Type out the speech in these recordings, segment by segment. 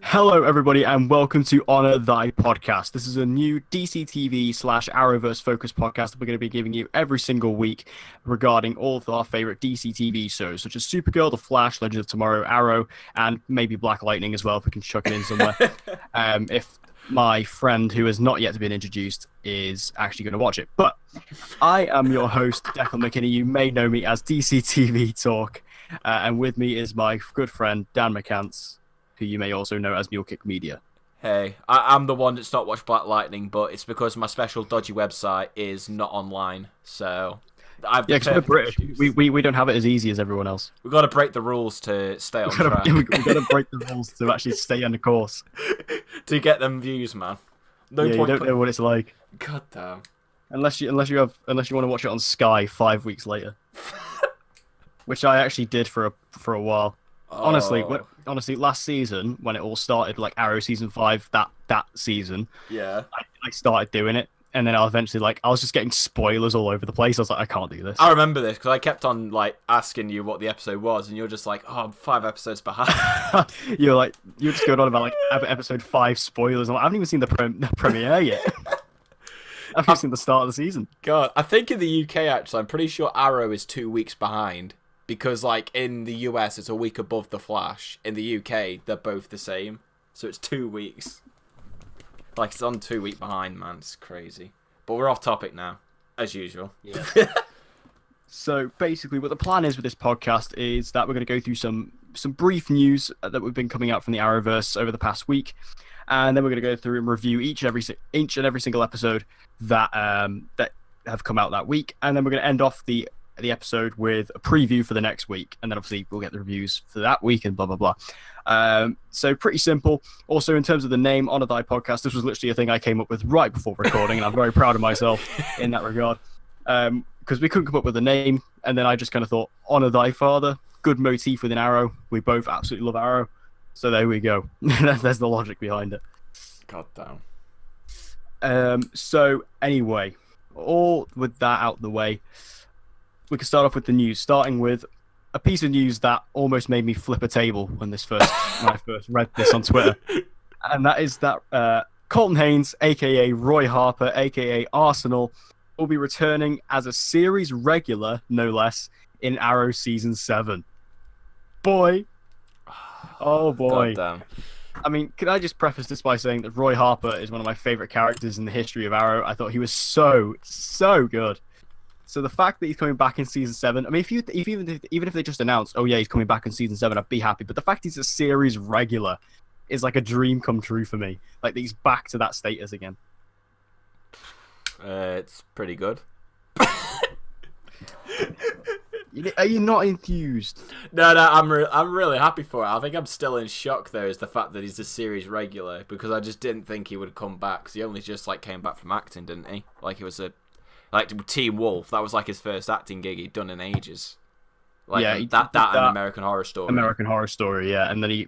Hello, everybody, and welcome to Honor Thy Podcast. This is a new DCTV/Arrowverse focused podcast that we're going to be giving you every single week regarding all of our favorite DC TV shows, such as Supergirl, The Flash, Legends of Tomorrow, Arrow, and maybe Black Lightning as well, if we can chuck it in somewhere. If my friend, who has not yet been introduced, is actually going to watch it. But I am your host, Declan McKinney. You may know me as DCTV Talk, and with me is my good friend, Dan McCants, who you may also know as Mule Kick Media. Hey, I'm the one that's not watched Black Lightning, but it's because my special dodgy website is not online, so I've Yeah, because we're British. We don't have it as easy as everyone else. We've got to break the rules to stay on track. We've got to break the rules to actually stay on the course. To get them views, man. No point. You don't know what it's like. God damn. Unless you want to watch it on Sky 5 weeks later, which I actually did for a while. Honestly, last season when it all started, like Arrow season 5, that season, yeah, I started doing it, and then I eventually I was just getting spoilers all over the place. I was like, I can't do this. I remember this because I kept on asking you what the episode was, and you're just like, oh, I'm 5 episodes behind. you're just going on about episode 5 spoilers. I haven't even seen the premiere yet. I've just seen the start of the season. God, I think in the UK actually, I'm pretty sure Arrow is 2 weeks behind. Because, in the US, it's a week above The Flash. In the UK, they're both the same. So it's 2 weeks. It's on 2 week behind, man. It's crazy. But we're off topic now, as usual. Yeah. So, basically, what the plan is with this podcast is that we're going to go through some brief news that we've been coming out from the Arrowverse over the past week. And then we're going to go through and review each and every single episode that have come out that week. And then we're going to end off the episode with a preview for the next week, and then obviously we'll get the reviews for that week and blah blah blah. So pretty simple. Also, in terms of the name, Honor Thy Podcast, this was literally a thing I came up with right before recording, and I'm very proud of myself in that regard, because we couldn't come up with a name, and then I just kind of thought Honor Thy Father, good motif within Arrow. We both absolutely love Arrow, so there we go. There's the logic behind it. God damn. So anyway, all with that out the way, we can start off with the news, starting with a piece of news that almost made me flip a table when I first read this on Twitter. And that is that Colton Haynes, a.k.a. Roy Harper, a.k.a. Arsenal, will be returning as a series regular, no less, in Arrow Season 7. Boy. Oh, boy. God damn. I mean, can I just preface this by saying that Roy Harper is one of my favorite characters in the history of Arrow. I thought he was so good. So the fact that he's coming back in season 7, I mean, even if they just announced, oh yeah, he's coming back in season 7, I'd be happy. But the fact he's a series regular is like a dream come true for me. Like he's back to that status again. It's pretty good. Are you not enthused? No, I'm really happy for it. I think I'm still in shock though, is the fact that he's a series regular, because I just didn't think he would come back. Because he only just came back from acting, didn't he? He was Teen Wolf, that was his first acting gig he'd done in ages. That and American Horror Story. American Horror Story, yeah. And then he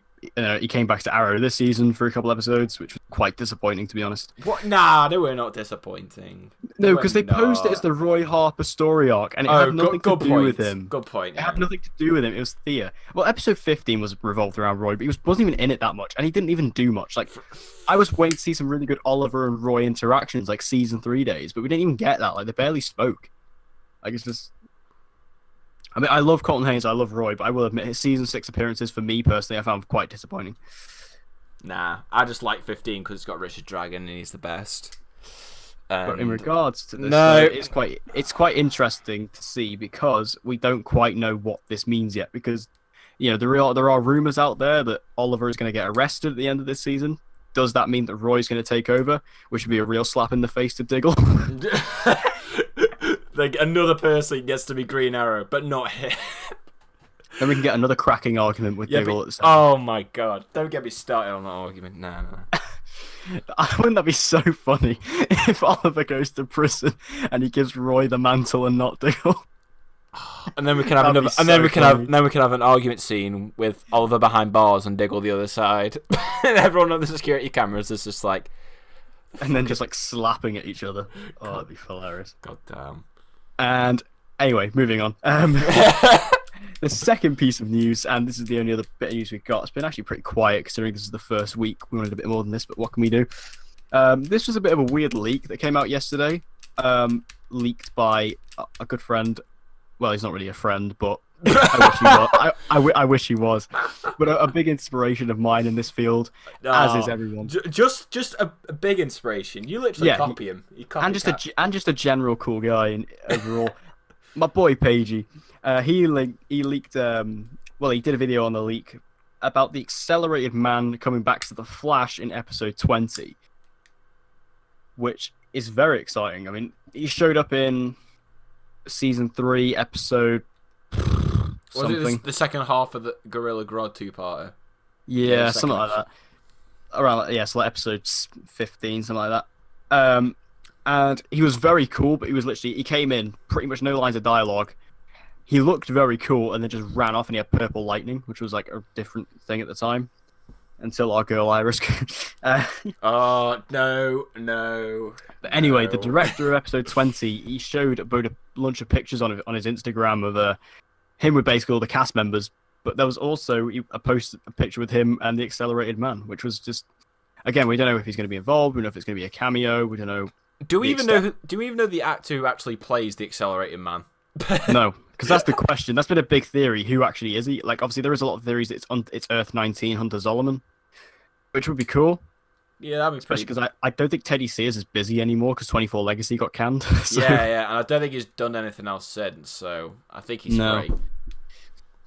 came back to Arrow this season for a couple episodes, which was quite disappointing, to be honest. What? Nah, they were not disappointing. No, because they posed it as the Roy Harper story arc, and it had nothing to do with him. Good point. It had nothing to do with him. It was Thea. Well, episode 15 was revolved around Roy, but he wasn't even in it that much, and he didn't even do much. I was waiting to see some really good Oliver and Roy interactions, season 3 days, but we didn't even get that. They barely spoke. It's just. I mean, I love Colton Haynes, I love Roy, but I will admit his season 6 appearances, for me personally, I found quite disappointing. Nah, I just like 15 because it's got Richard Dragon and he's the best. But in regards to this, it's quite interesting to see, because we don't quite know what this means yet. Because there are rumors out there that Oliver is going to get arrested at the end of this season. Does that mean that Roy's going to take over, which would be a real slap in the face to Diggle? Another person gets to be Green Arrow, but not him. Then we can get another cracking argument with Diggle at the same. Oh my god! Don't get me started on that argument. No. Wouldn't that be so funny if Oliver goes to prison and he gives Roy the mantle and not Diggle? And then we can have another. And then we can have an argument scene with Oliver behind bars and Diggle the other side, and everyone on the security cameras is just and then just slapping at each other. Oh, that'd be hilarious. God damn. And anyway, moving on. The second piece of news, and this is the only other bit of news we've got, it's been actually pretty quiet considering this is the first week. We wanted a bit more than this, but what can we do? This was a bit of a weird leak that came out yesterday, leaked by a good friend. Well, he's not really a friend, but I wish he was. I wish he was. But a big inspiration of mine in this field, as is everyone. Just a big inspiration. You literally copy him. You copy and just a general cool guy overall. My boy Pagey, he leaked. Well, he did a video on the leak about the accelerated man coming back to the Flash in episode 20, which is very exciting. I mean, he showed up in season 3, episode something. Was it the second half of the Gorilla Grodd two-parter? Yeah, something like that. Around so like episode 15, something like that. And he was very cool, but he came in, pretty much no lines of dialogue. He looked very cool and then just ran off and he had purple lightning, which was like a different thing at the time. Until our girl Iris. Oh, no. But anyway, the director of episode 20, he showed about a bunch of pictures on his Instagram of him with basically all the cast members. But there was also a picture with him and the Accelerated Man, which was just, again, we don't know if he's going to be involved. We don't know if it's going to be a cameo. We don't know. Do we even know the actor who actually plays the Accelerated Man? No, because that's the question. That's been a big theory. Who actually is he? Like, obviously, there is a lot of theories. It's Earth 19, Hunter Zolomon, which would be cool. Yeah, that'd be especially because I don't think Teddy Sears is busy anymore because 24 Legacy got canned. So. Yeah, and I don't think he's done anything else since. So I think he's great.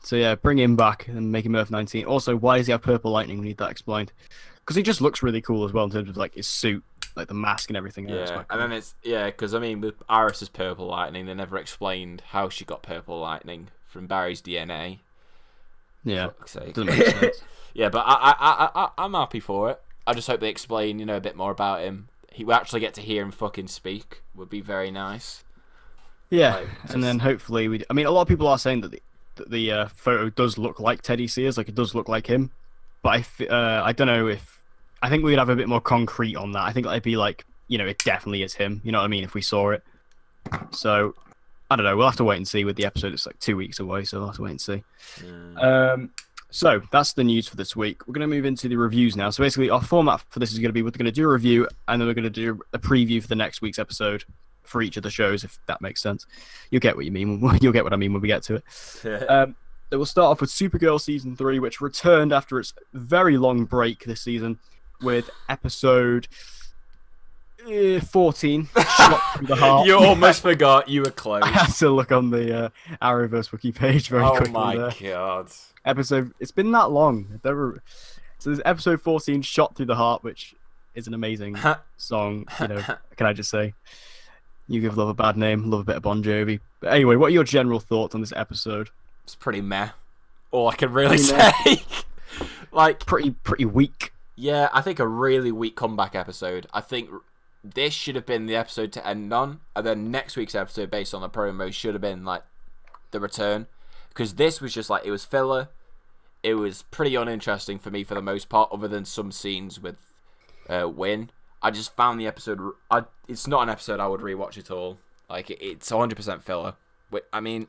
So yeah, bring him back and make him Earth 19. Also, why does he have purple lightning? We need that explained. Because he just looks really cool as well in terms of like his suit, like the mask and everything. Yeah, and then because I mean with Iris's purple lightning, they never explained how she got purple lightning from Barry's DNA. Yeah, doesn't make sense. Yeah, but I'm happy for it. I just hope they explain, a bit more about him. We actually get to hear him fucking speak. Would be very nice. Yeah, and then hopefully I mean, a lot of people are saying that the photo does look like Teddy Sears, like it does look like him. But I don't know if I think we'd have a bit more concrete on that. I think it'd be like, it definitely is him. You know what I mean? If we saw it. So I don't know. We'll have to wait and see with the episode. It's like 2 weeks away, so we'll have to wait and see. So that's the news for this week. We're going to move into the reviews now. So basically, our format for this is going to be we're going to do a review, and then we're going to do a preview for the next week's episode for each of the shows, if that makes sense. You'll get what you mean. You'll get what I mean when we get to it. We'll start off with Supergirl Season 3, which returned after its very long break this season with episode 14, Shot Through the Heart. You almost forgot you were close. I had to look on the Arrowverse wiki page very quickly. Oh my there. God. It's been that long. So there's episode 14, Shot Through the Heart, which is an amazing song. Can I just say? You give love a bad name, love a bit of Bon Jovi. But anyway, what are your general thoughts on this episode? It's pretty meh. All I can really say. Like pretty weak. Yeah, I think a really weak comeback episode. I think this should have been the episode to end on, and then next week's episode, based on the promo, should have been like the return. Because this was just like, it was filler. It was pretty uninteresting for me for the most part, other than some scenes with Win. I just found the episode. It's not an episode I would rewatch at all. Like, it's 100% filler. I mean,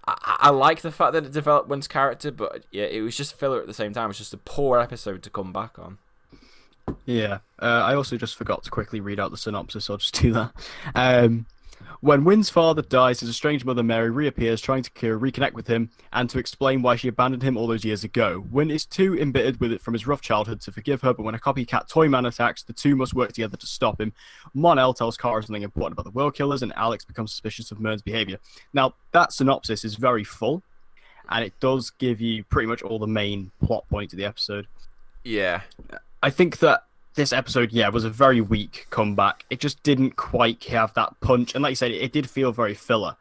I like the fact that it developed Win's character, but yeah, it was just filler at the same time. It's just a poor episode to come back on. Yeah, I also just forgot to quickly read out the synopsis. I'll just do that. When Win's father dies, his estranged mother Mary reappears, trying to reconnect with him and to explain why she abandoned him all those years ago. Win is too embittered with it from his rough childhood to forgive her, but when a copycat Toyman attacks, the two must work together to stop him. Mon-El tells Kara something important about the World Killers, and Alex becomes suspicious of Murn's behavior. Now, that synopsis is very full, and it does give you pretty much all the main plot points of the episode. Yeah. I think that this episode, was a very weak comeback. It just didn't quite have that punch. And like you said, it did feel very filler.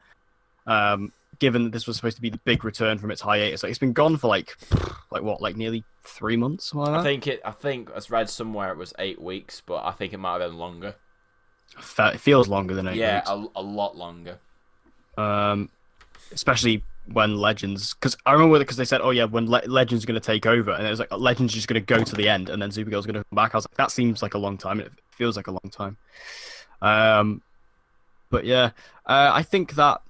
Given that this was supposed to be the big return from its hiatus. Like, it's been gone for like nearly 3 months? Something like that? I think I read somewhere it was 8 weeks, but I think it might have been longer. It feels longer than 8 weeks. Yeah, a lot longer. Especially when Legends, because I remember because they said, when Legends is going to take over, and it was like Legends is just going to go to the end, and then Supergirl's going to come back. I was like, that seems like a long time. It feels like a long time. But yeah, I think that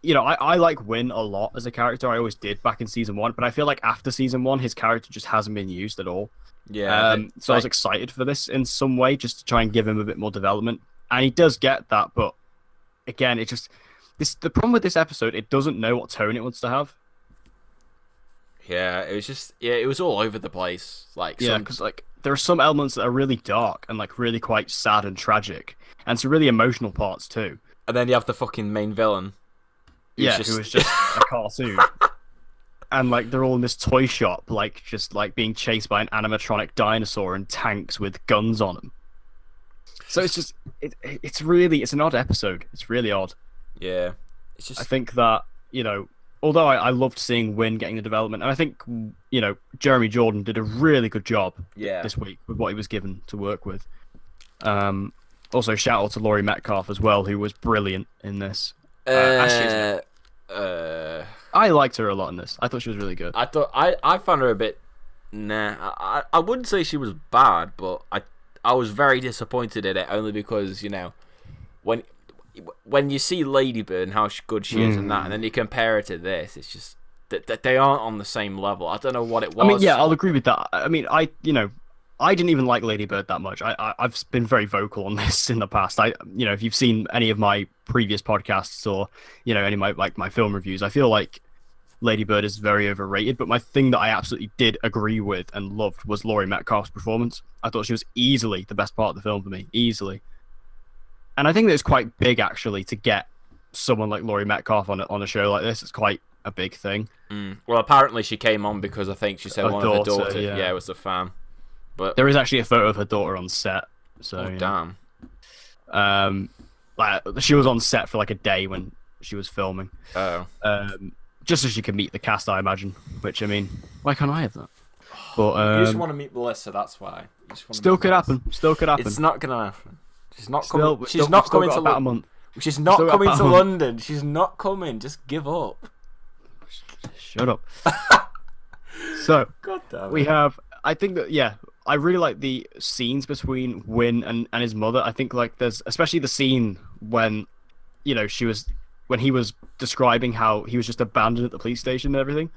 I like Win a lot as a character. I always did back in season 1, but I feel like after season 1, his character just hasn't been used at all. Yeah. So I was excited for this in some way, just to try and give him a bit more development, and he does get that. But again, the problem with this episode, it doesn't know what tone it wants to have. Yeah, it was all over the place. Like, because like there are some elements that are really dark and like really quite sad and tragic, and some really emotional parts too. And then you have the fucking main villain. Who was just a cartoon. And like they're all in this toy shop, like just like being chased by an animatronic dinosaur and tanks with guns on them. So it's an odd episode. It's really odd. Yeah, I think that although I loved seeing Win getting the development, and I think Jeremy Jordan did a really good job this week with what he was given to work with. Also, shout out to Laurie Metcalf as well, who was brilliant in this. I liked her a lot in this. I thought she was really good. I found her a bit. Nah, I wouldn't say she was bad, but I was very disappointed in it only because when you see Lady Bird and how good she is in that, and then you compare her to this, it's just that they aren't on the same level. I don't know what it was. I mean, yeah, I'll agree with that. I mean, I didn't even like Lady Bird that much. I've been very vocal on this in the past. If you've seen any of my previous podcasts or any of my film reviews, I feel like Lady Bird is very overrated. But my thing that I absolutely did agree with and loved was Laurie Metcalf's performance. I thought she was easily the best part of the film for me, easily. And I think that it's quite big actually to get someone like Laurie Metcalf on a show like this. It's quite a big thing. Well, apparently she came on because I think she said one of her daughters, was a fan. But there is actually a photo of her daughter on set. So damn. Like she was on set for like a day when she was filming. Oh. Just so she could meet the cast, I imagine. Which, I mean, why can't I have that? But you just want to meet Melissa, that's why. Still could happen. It's not gonna happen. She's not coming. coming. She's not coming to about a month. She's not coming to London. She's not coming. Just give up. Shut up. So God damn it. we have. I think that I really like the scenes between Win and his mother. I think like there's especially the scene when when he was describing how he was just abandoned at the police station and everything.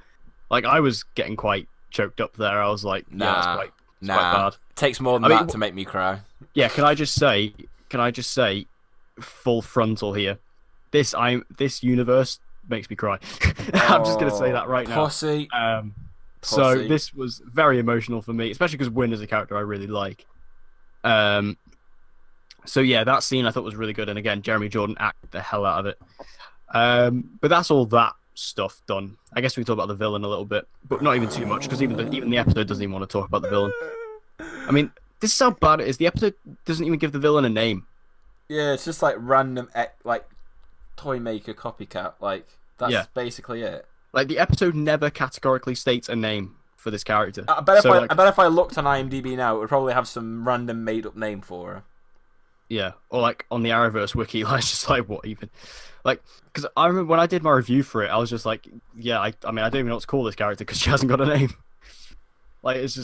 Like I was getting quite choked up there. I was like, it's quite bad. It takes more than that to make me cry. Yeah, can I just say full frontal here. This universe makes me cry. I'm just gonna say that right pussy. now. So this was very emotional for me, especially because Win is a character I really like. So yeah, that scene I thought was really good, and again, Jeremy Jordan acted the hell out of it. But that's all that stuff done. I guess we can talk about the villain a little bit, but not even too much, because even the episode doesn't even want to talk about the villain. I mean, this is how bad it is. The episode doesn't even give the villain a name. Yeah, it's just like random, like toy maker copycat. Like that's basically it. Like the episode never categorically states a name for this character. I bet if I looked on IMDb now, it would probably have some random made up name for her. Yeah, or like on the Arrowverse wiki, like just like what even, like because I remember when I did my review for it, I was just like, I mean I don't even know what to call this character because she hasn't got a name. Like it's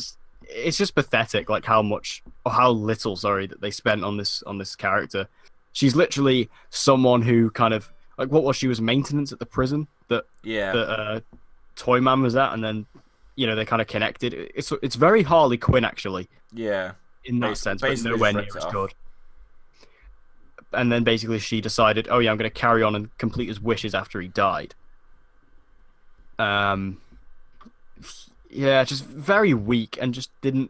just pathetic, like how little that they spent on this character. She's literally someone who kind of like she was maintenance at the prison that Toyman was at, and then they kind of connected. It's very Harley Quinn actually. Yeah, in that sense, but nowhere near as good. And then basically she decided, I'm going to carry on and complete his wishes after he died. Just very weak and just didn't,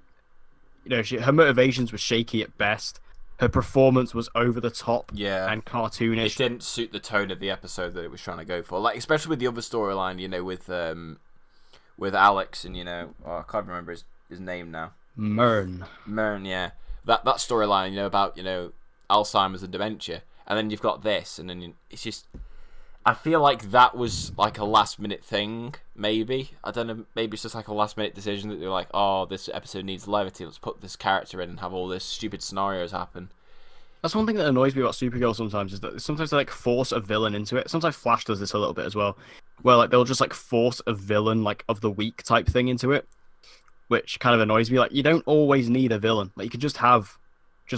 her motivations were shaky at best. Her performance was over the top and cartoonish. It didn't suit the tone of the episode that it was trying to go for. Like, especially with the other storyline, with Alex and, I can't remember his name now. Mern, yeah. That storyline, about, Alzheimer's and dementia, and then you've got this, and then it's just, I feel like that was like a last minute thing, maybe. I don't know, maybe it's just like a last minute decision that they're like, this episode needs levity, let's put this character in and have all this stupid scenarios happen. That's one thing that annoys me about Supergirl sometimes, is that sometimes they like force a villain into it. Sometimes Flash does this a little bit as well, where like they'll just like force a villain like of the week type thing into it, which kind of annoys me. Like you don't always need a villain. Like you can just have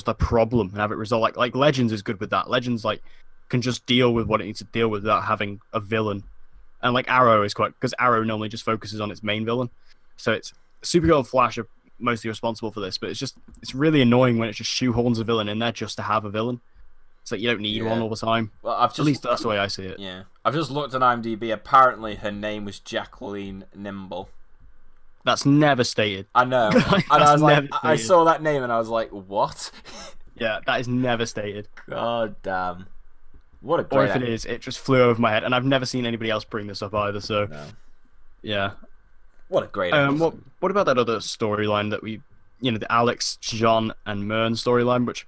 a problem and have it resolved. Like Legends is good with that. Legends, like can just deal with what it needs to deal with without having a villain. And like Arrow is quite, because Arrow normally just focuses on its main villain, so it's Supergirl and Flash are mostly responsible for this. But it's really annoying when it just shoehorns a villain in there just to have a villain. It's like you don't need one all the time. Well, at least that's the way I see it. Yeah, I've just looked at IMDb. Apparently, her name was Jacqueline Nimble. That's never stated. I know. And I was like, I saw that name and I was like, what? Yeah, that is never stated. God damn. What a great. Or if it is, it just flew over my head, and I've never seen anybody else bring this up either. So, no. Yeah. What a great. What about that other storyline that the Alex, John, and Myrn storyline, which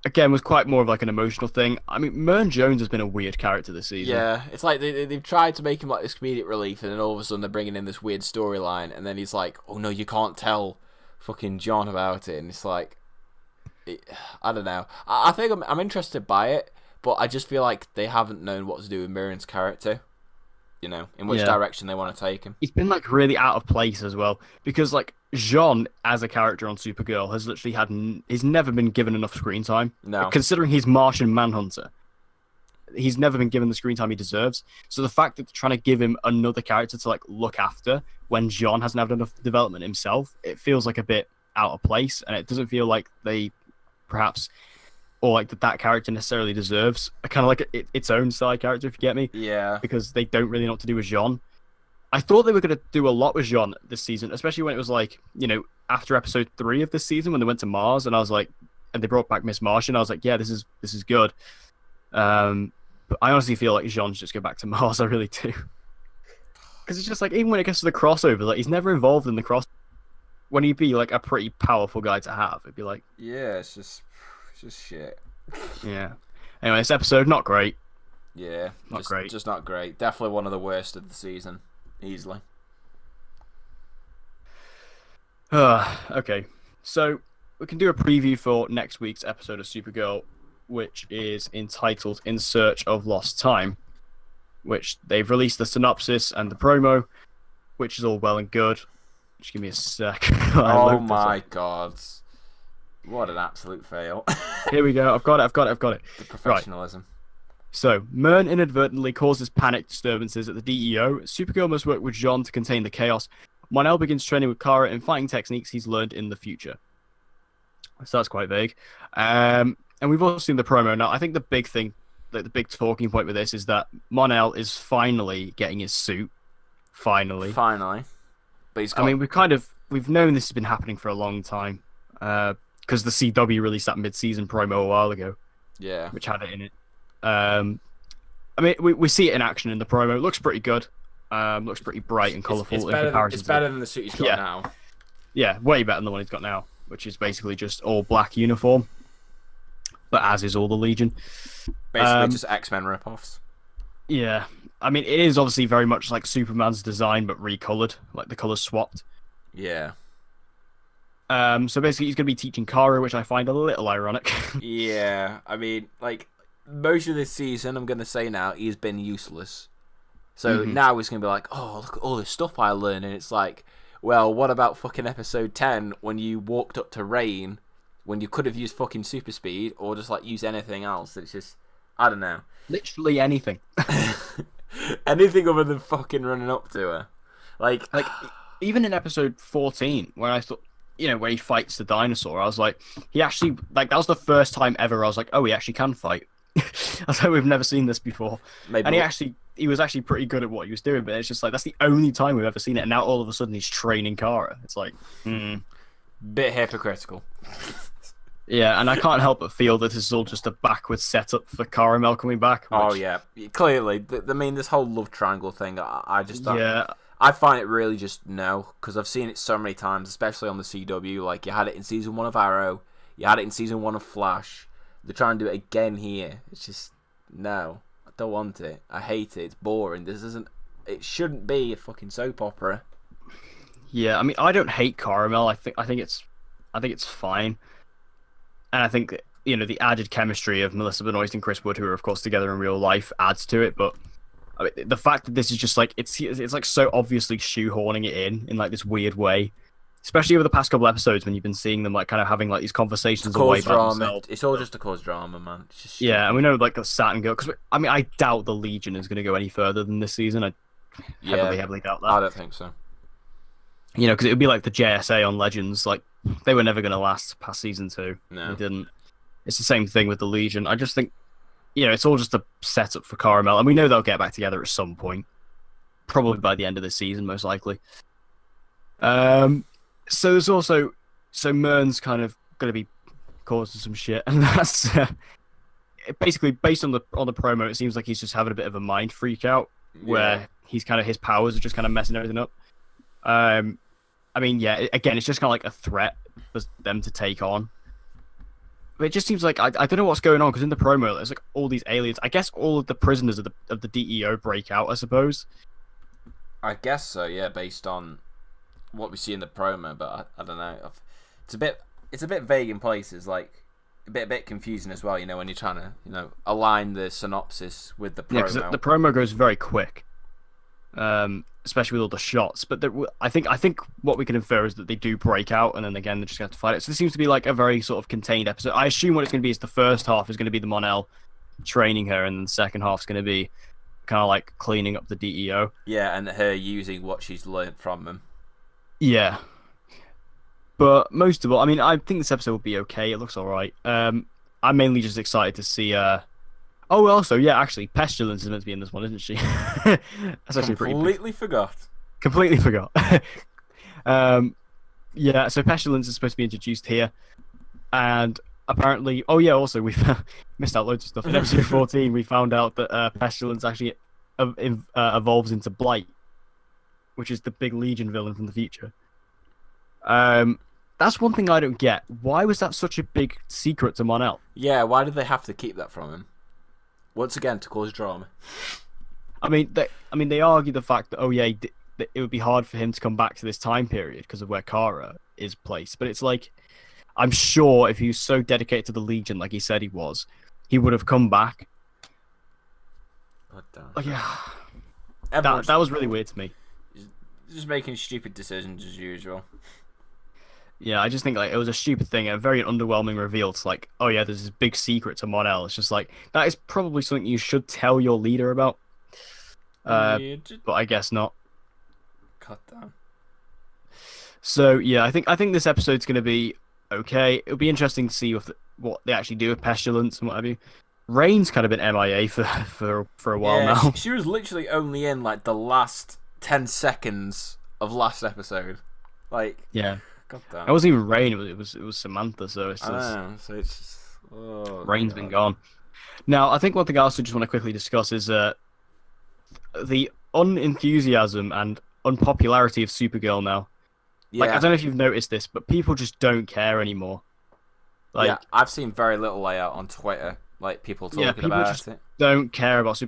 again was quite more of like an emotional thing. I mean, Myrn Jones has been a weird character this season. Yeah, it's like they've tried to make him like this comedic relief, and then all of a sudden they're bringing in this weird storyline, and then he's like, "Oh no, you can't tell fucking John about it," and it's like, I don't know. I think I'm interested by it, but I just feel like they haven't known what to do with Myrn's character. In which direction they want to take him. He's been like really out of place as well, because like Jean as a character on Supergirl has literally he's never been given enough screen time. No, considering he's Martian Manhunter, he's never been given the screen time he deserves. So the fact that they're trying to give him another character to like look after when Jean hasn't had enough development himself, it feels like a bit out of place, and it doesn't feel like they perhaps. Or like that character necessarily deserves a kind of like its own side character, if you get me. Yeah. Because they don't really know what to do with Jean. I thought they were going to do a lot with Jean this season, especially when it was like, after episode 3 of this season when they went to Mars, and I was like, and they brought back Miss Martian. I was like, yeah, this is good. But I honestly feel like Jean should just go back to Mars. I really do. Because it's just like, even when it gets to the crossover, like he's never involved in the cross. When he'd be like a pretty powerful guy to have, it'd be like, yeah, it's just shit. Yeah. Anyway, this episode not great. Yeah, not great. Just not great. Definitely one of the worst of the season, easily. Okay, so we can do a preview for next week's episode of Supergirl, which is entitled "In Search of Lost Time," which they've released the synopsis and the promo, which is all well and good. Just give me a sec. Oh my god. What an absolute fail. Here we go. I've got it. The professionalism. Right. So, Myrn inadvertently causes panic disturbances at the DEO. Supergirl must work with Jean to contain the chaos. Mon-El begins training with Kara in fighting techniques he's learned in the future. So that's quite vague. And we've also seen the promo. Now, I think the big thing, like the big talking point with this is that Mon-El is finally getting his suit. Finally. But he's got... I mean, we've known this has been happening for a long time. Because the CW released that mid-season promo a while ago. Yeah. Which had it in it. I mean, we see it in action in the promo. It looks pretty good. Looks pretty bright and colourful in comparison. It's better than the suit he's got now. Yeah, way better than the one he's got now, which is basically just all black uniform. But as is all the Legion. Basically just X-Men ripoffs. Yeah. I mean, it is obviously very much like Superman's design, but recoloured. Like the colours swapped. Yeah. So basically he's going to be teaching Kara, which I find a little ironic. Yeah, I mean, like, most of this season, I'm going to say now, he's been useless. So now he's going to be like, oh, look at all this stuff I learned. And it's like, well, what about fucking episode 10 when you walked up to Rain, when you could have used fucking super speed or just, like, use anything else? It's just, I don't know. Literally anything. Anything other than fucking running up to her. Like even in episode 14, when I thought, where he fights the dinosaur, I was like, he actually, like, that was the first time ever I was like, oh, he actually can fight. I was like, we've never seen this before. Maybe. And he was actually pretty good at what he was doing, but it's just like, that's the only time we've ever seen it, and now all of a sudden he's training Kara. It's like, Bit hypocritical. Yeah, and I can't help but feel that this is all just a backwards setup for Caramel coming back. Oh, yeah. Clearly. I mean, this whole love triangle thing, I just don't... Yeah. I find it really just no, because I've seen it so many times, especially on the CW. Like, you had it in season 1 of Arrow, you had it in season 1 of Flash. They're trying to do it again here. It's just, no. I don't want it. I hate it. It's boring. It shouldn't be a fucking soap opera. Yeah, I mean, I don't hate Caramel. I think it's fine. And I think, the added chemistry of Melissa Benoist and Chris Wood, who are, of course, together in real life, adds to it, but... I mean, the fact that this is just like it's like so obviously shoehorning it in like this weird way, especially over the past couple episodes when you've been seeing them like kind of having like these conversations To away cause by drama. themselves. It's all just to cause drama, man. It's just Yeah, and we know like the Saturn girl, because I mean I doubt the Legion is going to go any further than this season. I heavily doubt that. I don't think so. You know, because it would be like the JSA on Legends. Like they were never going to last past season 2. No. They didn't. It's the same thing with the Legion. I just think, you know, it's all just a setup for Caramel, and we know they'll get back together at some point, probably by the end of the season, most likely. So there's also Mern's kind of going to be causing some shit, and that's basically based on the promo. It seems like he's just having a bit of a mind freak out, where he's kind of his powers are just kind of messing everything up. I mean, yeah, again, it's just kind of like a threat for them to take on. But it just seems like I don't know what's going on, because in the promo there's like all these aliens. I guess all of the prisoners of the DEO break out, I suppose. I guess so, yeah, based on what we see in the promo, but I don't know. It's a bit vague in places, like a bit confusing as well. You know, when you're trying to align the synopsis with the promo. Yeah, because the promo goes very quick, especially with all the shots. But I think what we can infer is that they do break out, and then again they just have to fight it. So this seems to be like a very sort of contained episode. I assume what it's going to be is the first half is going to be the Mon-El training her, and then the second half is going to be kind of like cleaning up the DEO. Yeah, and her using what she's learned from them. Yeah. But most of all, I mean, I think this episode will be okay. It looks all right. I'm mainly just excited to see. Oh, also, yeah, actually, Pestilence is meant to be in this one, isn't she? That's actually Completely forgot. Completely forgot. Yeah, so Pestilence is supposed to be introduced here, and apparently, oh yeah, also we've missed out loads of stuff. In episode 14, we found out that Pestilence actually evolves into Blight, which is the big Legion villain from the future. That's one thing I don't get. Why was that such a big secret to Mon-El? Yeah, why did they have to keep that from him? Once again, to cause drama. I mean, they argue the fact that that it would be hard for him to come back to this time period because of where Kara is placed. But it's like, I'm sure if he was so dedicated to the Legion, like he said he was, he would have come back. Like, yeah, that was really weird to me. Just making stupid decisions as usual. Yeah, I just think like it was a stupid thing, a very underwhelming reveal. It's like, oh yeah, there's this big secret to Mon-El. It's just like, that is probably something you should tell your leader about. But I guess not. Cut down. So yeah, I think this episode's going to be okay. It'll be interesting to see what they actually do with Pestilence and what have you. Rain's kind of been MIA for a while now. She was literally only in like the last 10 seconds of last episode. Like, yeah. God damn. It wasn't even Rain. It was Samantha. So it's just, so it's just, Rain's been gone. Now, I think one thing I also just want to quickly discuss is the unenthusiasm and unpopularity of Supergirl now. Yeah. Like, I don't know if you've noticed this, but people just don't care anymore. Like, yeah, I've seen very little layout on Twitter, like people talking about just it. Don't care about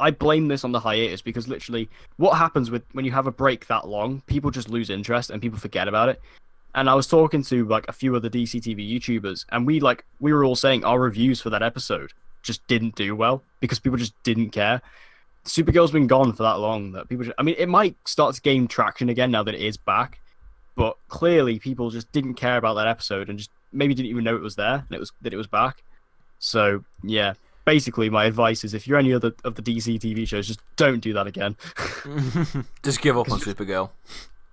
I blame this on the hiatus, because literally what happens when you have a break that long, people just lose interest and people forget about it. And I was talking to like a few other DC TV YouTubers, and we were all saying our reviews for that episode just didn't do well because people just didn't care. Supergirl's been gone for that long that people I mean, it might start to gain traction again now that it is back, but clearly people just didn't care about that episode and just maybe didn't even know it was there and it was back. So yeah, basically my advice is if you're any other of the DC TV shows, just don't do that again. Just give up on Supergirl.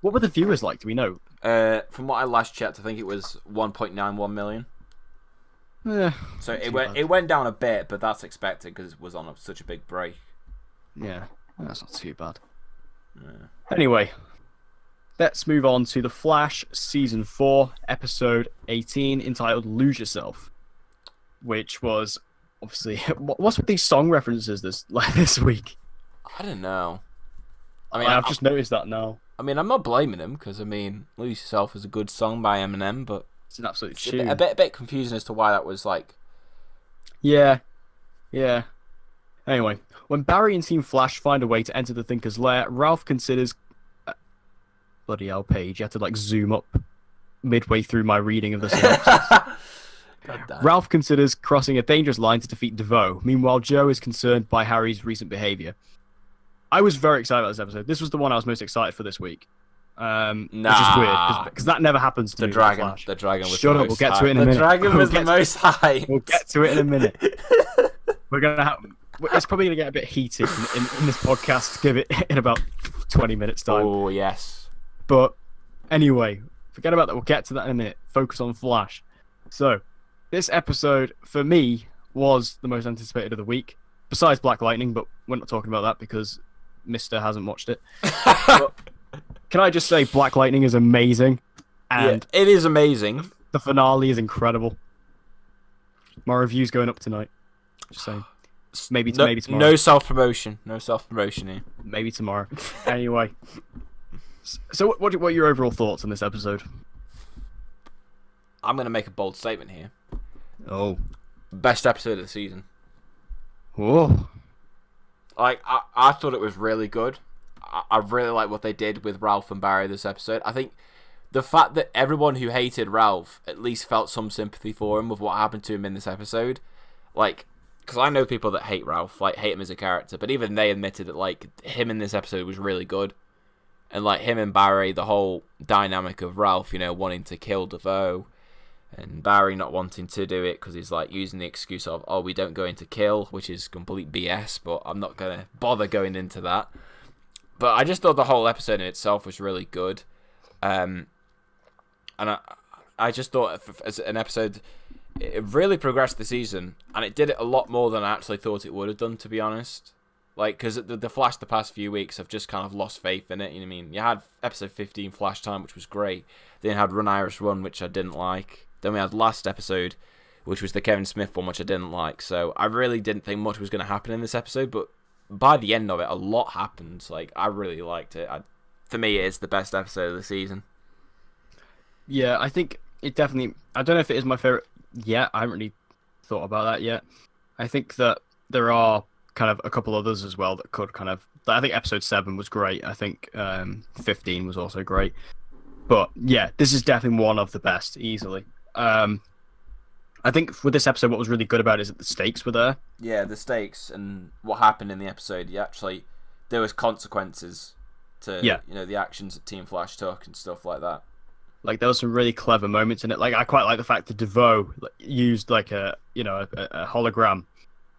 What were the viewers like? Do we know? From what I last checked, I think it was 1.91 million. So it went down a bit, but that's expected because it was on such a big break. Yeah, that's not too bad. Yeah. Anyway, let's move on to The Flash Season 4, Episode 18, entitled Lose Yourself, which was obviously... What's with these song references this week? I don't know. I mean, I've just noticed that now. I mean, I'm not blaming him because, I mean, Lose Yourself is a good song by Eminem, but it's an absolute tune. A bit confusing as to why that was like. Yeah. Anyway, when Barry and Team Flash find a way to enter the Thinker's lair, Ralph considers. Bloody hell, Paige! You had to like zoom up midway through my reading of the synopsis. Ralph considers crossing a dangerous line to defeat DeVoe. Meanwhile, Joe is concerned by Harry's recent behavior. I was very excited about this episode. This was the one I was most excited for this week. Which is weird because that never happens to the me dragon. in Flash. The dragon was Shut the up, most we'll get hyped. to it in a minute. The dragon was the most hyped. We'll get to it in a minute. We're gonna have. It's probably gonna get a bit heated in this podcast. Give it in about 20 minutes time. Oh yes. But anyway, forget about that. We'll get to that in a minute. Focus on Flash. So, this episode for me was the most anticipated of the week, besides Black Lightning. But we're not talking about that because Mister hasn't watched it. But can I just say, Black Lightning is amazing, and it is amazing. The finale is incredible. My review's going up tonight. Just saying. Maybe tomorrow. No self-promotion. No self-promotion here. Maybe tomorrow. Anyway. So what are your overall thoughts on this episode? I'm going to make a bold statement here. Oh. Best episode of the season. Whoa. Like, I thought it was really good. I really like what they did with Ralph and Barry this episode. I think the fact that everyone who hated Ralph at least felt some sympathy for him with what happened to him in this episode. Like, because I know people that hate Ralph, like, hate him as a character, but even they admitted that, like, him in this episode was really good. And, like, him and Barry, the whole dynamic of Ralph, you know, wanting to kill DeVoe, and Barry not wanting to do it because he's, like, using the excuse of, oh, we don't go into kill, which is complete BS, but I'm not going to bother going into that. But I just thought the whole episode in itself was really good. And I just thought as an episode, it really progressed the season, and it did it a lot more than I actually thought it would have done, to be honest. Like, because the Flash the past few weeks, I've just kind of lost faith in it. You know what I mean? You had episode 15 Flash Time, which was great. Then you had Run Iris Run, which I didn't like. Then we had last episode, which was the Kevin Smith one, which I didn't like. So I really didn't think much was going to happen in this episode, but by the end of it, a lot happened. Like, I really liked it. For me, it is the best episode of the season. Yeah, I think it definitely... I don't know if it is my favourite yet. I haven't really thought about that yet. I think that there are kind of a couple others as well that could kind of... I think episode 7 was great. I think 15 was also great. But yeah, this is definitely one of the best, easily. I think with this episode, what was really good about it is that the stakes were there. Yeah, the stakes and what happened in the episode. There was consequences to the actions that Team Flash took and stuff like that. Like, there was some really clever moments in it. Like, I quite like the fact that DeVoe used like a hologram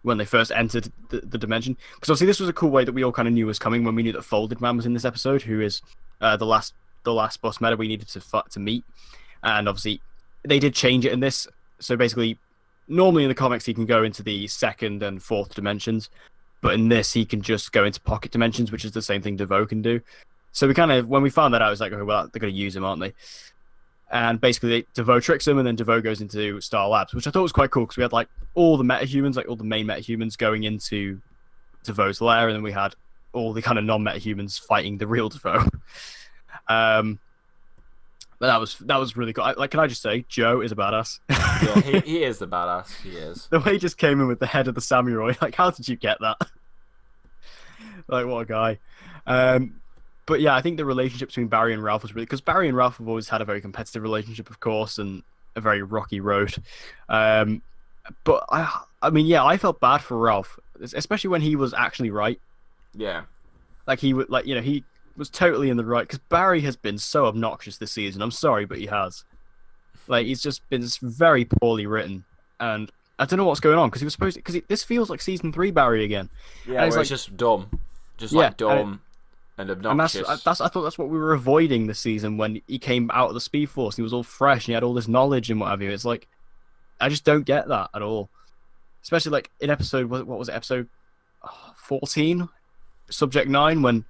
when they first entered the dimension. Because obviously this was a cool way that we all kind of knew was coming when we knew that Folded Man was in this episode, who is the last boss meta we needed to meet. And obviously they did change it in this. So basically, normally in the comics he can go into the 2nd and 4th dimensions, but in this he can just go into pocket dimensions, which is the same thing DeVoe can do. So we kind of, when we found that out, I was like, oh, well, they're going to use him, aren't they? And basically, DeVoe tricks him, and then DeVoe goes into Star Labs, which I thought was quite cool, because we had like all the metahumans, like all the main metahumans going into DeVoe's lair, and then we had all the kind of non-metahumans fighting the real DeVoe. But that was really cool. Like, can I just say, Joe is a badass. Yeah, he is the badass. He is. The way he just came in with the head of the samurai, like, how did you get that? Like, what a guy. But yeah, I think the relationship between Barry and Ralph was really... Because Barry and Ralph have always had a very competitive relationship, of course, and a very rocky road. But, I mean, yeah, I felt bad for Ralph, especially when he was actually right. Yeah. Like, he would, like, you know, he was totally in the right, because Barry has been so obnoxious this season. I'm sorry, but he has. Like, he's just been very poorly written, and I don't know what's going on, because he was supposed to... Because this feels like season 3 Barry again. Yeah, it's like, just dumb. Just, like, dumb and obnoxious. And I thought that's what we were avoiding this season when he came out of the Speed Force, and he was all fresh, and he had all this knowledge and what have you. It's like, I just don't get that at all. Especially, like, in episode... What was it? Episode 14? Subject 9, when...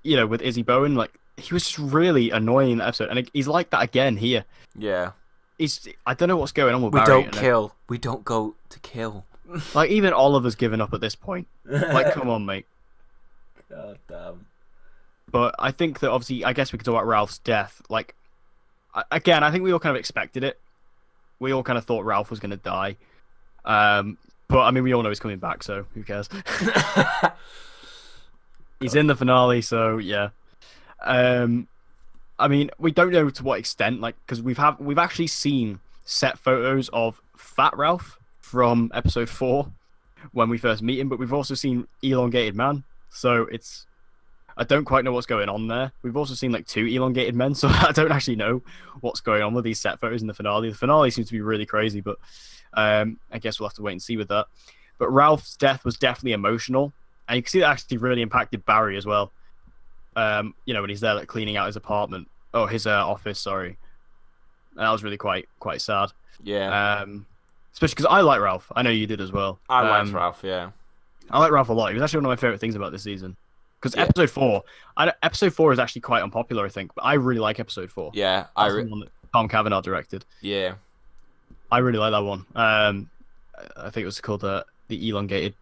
You know, with Izzy Bowen, like, he was just really annoying in that episode, and he's like that again here. Yeah. I don't know what's going on with Barry. We don't kill. We don't go to kill. Like, even Oliver's given up at this point. Like, come on, mate. God damn. But I think that, obviously, I guess we could talk about Ralph's death. Like, again, I think we all kind of expected it. We all kind of thought Ralph was going to die. But, I mean, we all know he's coming back, so who cares? He's in the finale, so yeah. I mean, we don't know to what extent, like, because we've actually seen set photos of Fat Ralph from episode 4 when we first meet him, but we've also seen Elongated Man. So I don't quite know what's going on there. We've also seen like 2 elongated men, so I don't actually know what's going on with these set photos in the finale. The finale seems to be really crazy, but I guess we'll have to wait and see with that. But Ralph's death was definitely emotional, and you can see that actually really impacted Barry as well. When he's there like cleaning out his apartment, his office, sorry. That was really quite sad. Yeah. Especially because I like Ralph. I know you did as well. I liked Ralph, yeah. I like Ralph a lot. He was actually one of my favorite things about this season. Because Yeah. episode 4 is actually quite unpopular, I think, but I really like episode 4. Yeah, That's the one that Tom Cavanaugh directed. Yeah. I really like that one. I think it was called the elongated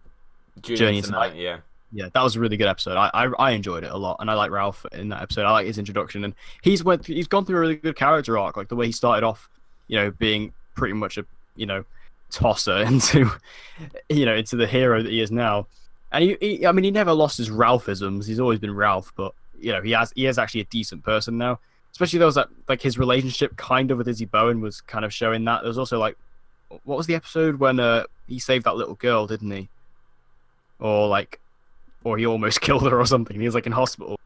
Journey into Night. Yeah. Yeah, that was a really good episode. I enjoyed it a lot, and I like Ralph in that episode. I like his introduction, and he's gone through a really good character arc, like the way he started off, being pretty much a tosser into into the hero that he is now. And he never lost his Ralphisms. He's always been Ralph, but he is actually a decent person now. Especially those that like his relationship kind of with Izzy Bowen was kind of showing that. There was also like, what was the episode when he saved that little girl, didn't he? Or he almost killed her or something. He was like in hospital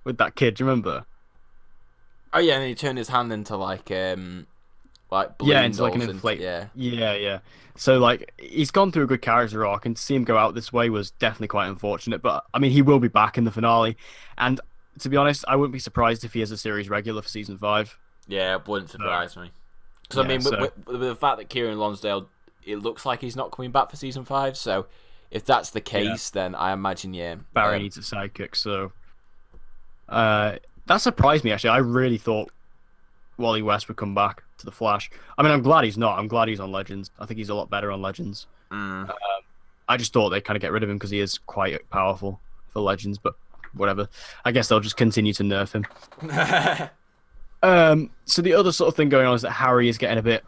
with that kid. Do you remember? Oh yeah, and he turned his hand into like balloons. Yeah, into like an inflate. Yeah. So like he's gone through a good character arc, and to see him go out this way was definitely quite unfortunate. But I mean, he will be back in the finale, and to be honest, I wouldn't be surprised if he is a series regular for season 5. Yeah, it wouldn't surprise me. Because with the fact that Kieran Lonsdale, it looks like he's not coming back for season 5. So if that's the case, then I imagine Barry needs a sidekick. So that surprised me actually. I really thought Wally West would come back to the Flash. I mean, I'm glad he's not. I'm glad he's on Legends. I think he's a lot better on Legends. I just thought they'd kind of get rid of him because he is quite powerful for Legends, but whatever. I guess they'll just continue to nerf him. So the other sort of thing going on is that Harry is getting a bit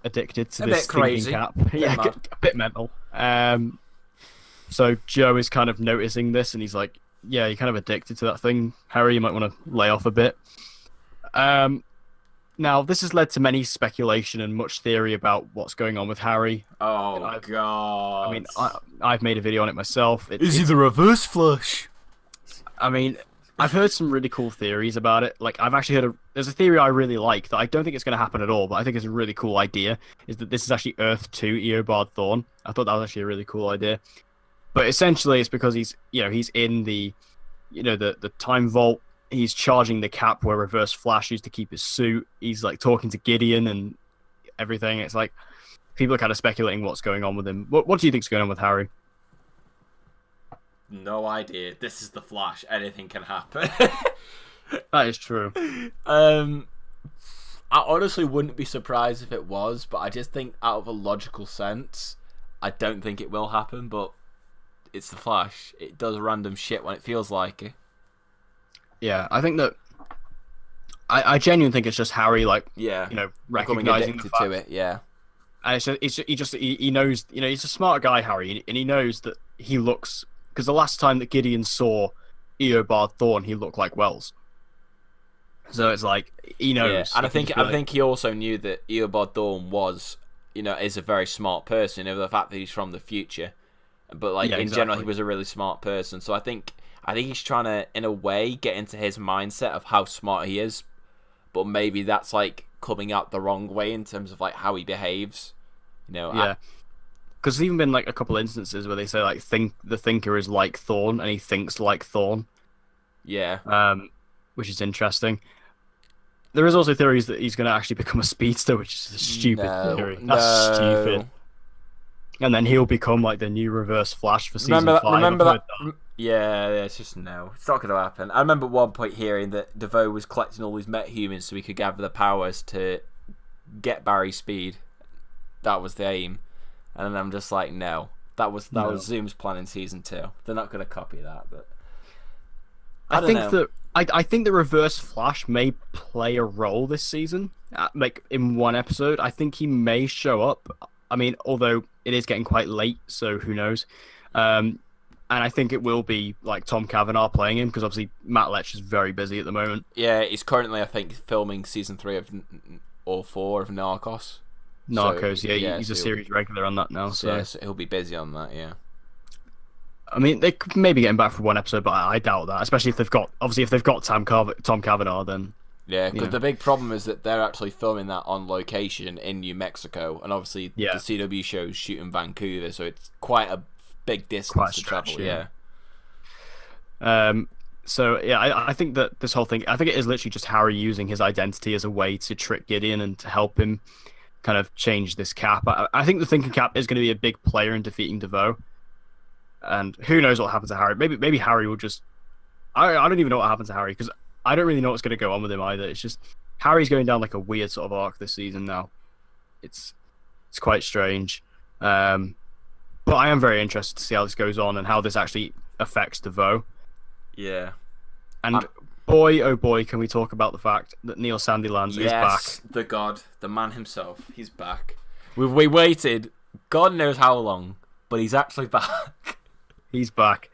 addicted to this thinking cap. Yeah, a bit mental. So Joe is kind of noticing this, and he's like, "Yeah, you're kind of addicted to that thing, Harry. You might want to lay off a bit." Now, this has led to many speculation and much theory about what's going on with Harry. Oh, God. I mean, I've made a video on it myself. Is he the Reverse Flash? I mean, I've heard some really cool theories about it. Like, I've actually heard there's a theory I really like that I don't think it's going to happen at all, but I think it's a really cool idea, is that this is actually Earth 2 Eobard Thawne. I thought that was actually a really cool idea. But essentially, it's because he's in the time vault. He's charging the cap where Reverse Flash used to keep his suit. He's like talking to Gideon and everything. It's like people are kind of speculating what's going on with him. What do you think's going on with Harry? No idea. This is the Flash. Anything can happen. That is true. I honestly wouldn't be surprised if it was, but I just think out of a logical sense, I don't think it will happen, but it's the Flash. It does random shit when it feels like it. Yeah, I think that I genuinely think it's just Harry, recognizing the fact to it. Yeah, and he knows, he's a smart guy, Harry, and he knows that he looks, because the last time that Gideon saw Eobard Thawne, he looked like Wells. So it's like he knows, and I think he also knew that Eobard Thawne was, is a very smart person. The fact that he's from the future, but in general, he was a really smart person. So I think he's trying to, in a way, get into his mindset of how smart he is, but maybe that's coming out the wrong way in terms of how he behaves. Yeah, because there's even been a couple instances where they say the Thinker is like Thawne and he thinks like Thawne. Yeah. Which is interesting. There is also theories that he's going to actually become a speedster, which is a stupid theory. That's stupid. And then he'll become the new Reverse Flash for season 5. Remember that? Yeah, it's just no. It's not going to happen. I remember at one point hearing that DeVoe was collecting all these metahumans so he could gather the powers to get Barry's speed. That was the aim. And then I'm just like, no. That was Zoom's plan in season 2. They're not going to copy that, but I think the Reverse Flash may play a role this season, in one episode. I think he may show up. I mean, although it is getting quite late, so who knows? And I think it will be Tom Cavanaugh playing him, because obviously Matt Letch is very busy at the moment. Yeah, he's currently, I think, filming season 3 or 4 of Narcos. Narcos, so, he's a series regular on that now. So. Yeah, so he'll be busy on that, yeah. I mean, they could maybe get him back for one episode, but I doubt that. Especially if they've got Tom Cavanaugh, then Yeah, because the big problem is that they're actually filming that on location in New Mexico, and obviously the CW show's shoot in Vancouver, so it's quite a big distance to travel. Yeah. So yeah, I think that this whole thing, I think it is literally just Harry using his identity as a way to trick Gideon and to help him kind of change this cap. I think the thinking cap is going to be a big player in defeating DeVoe, and who knows what happens to Harry. Maybe Harry will just. I don't even know what happens to Harry because I don't really know what's going to go on with him either. It's just Harry's going down like a weird sort of arc this season now. It's quite strange, but I am very interested to see how this goes on and how this actually affects DeVoe. Yeah. And boy, oh boy, can we talk about the fact that Neil Sandilands is back. The god, the man himself. He's back. We waited God knows how long, but he's actually back. He's back.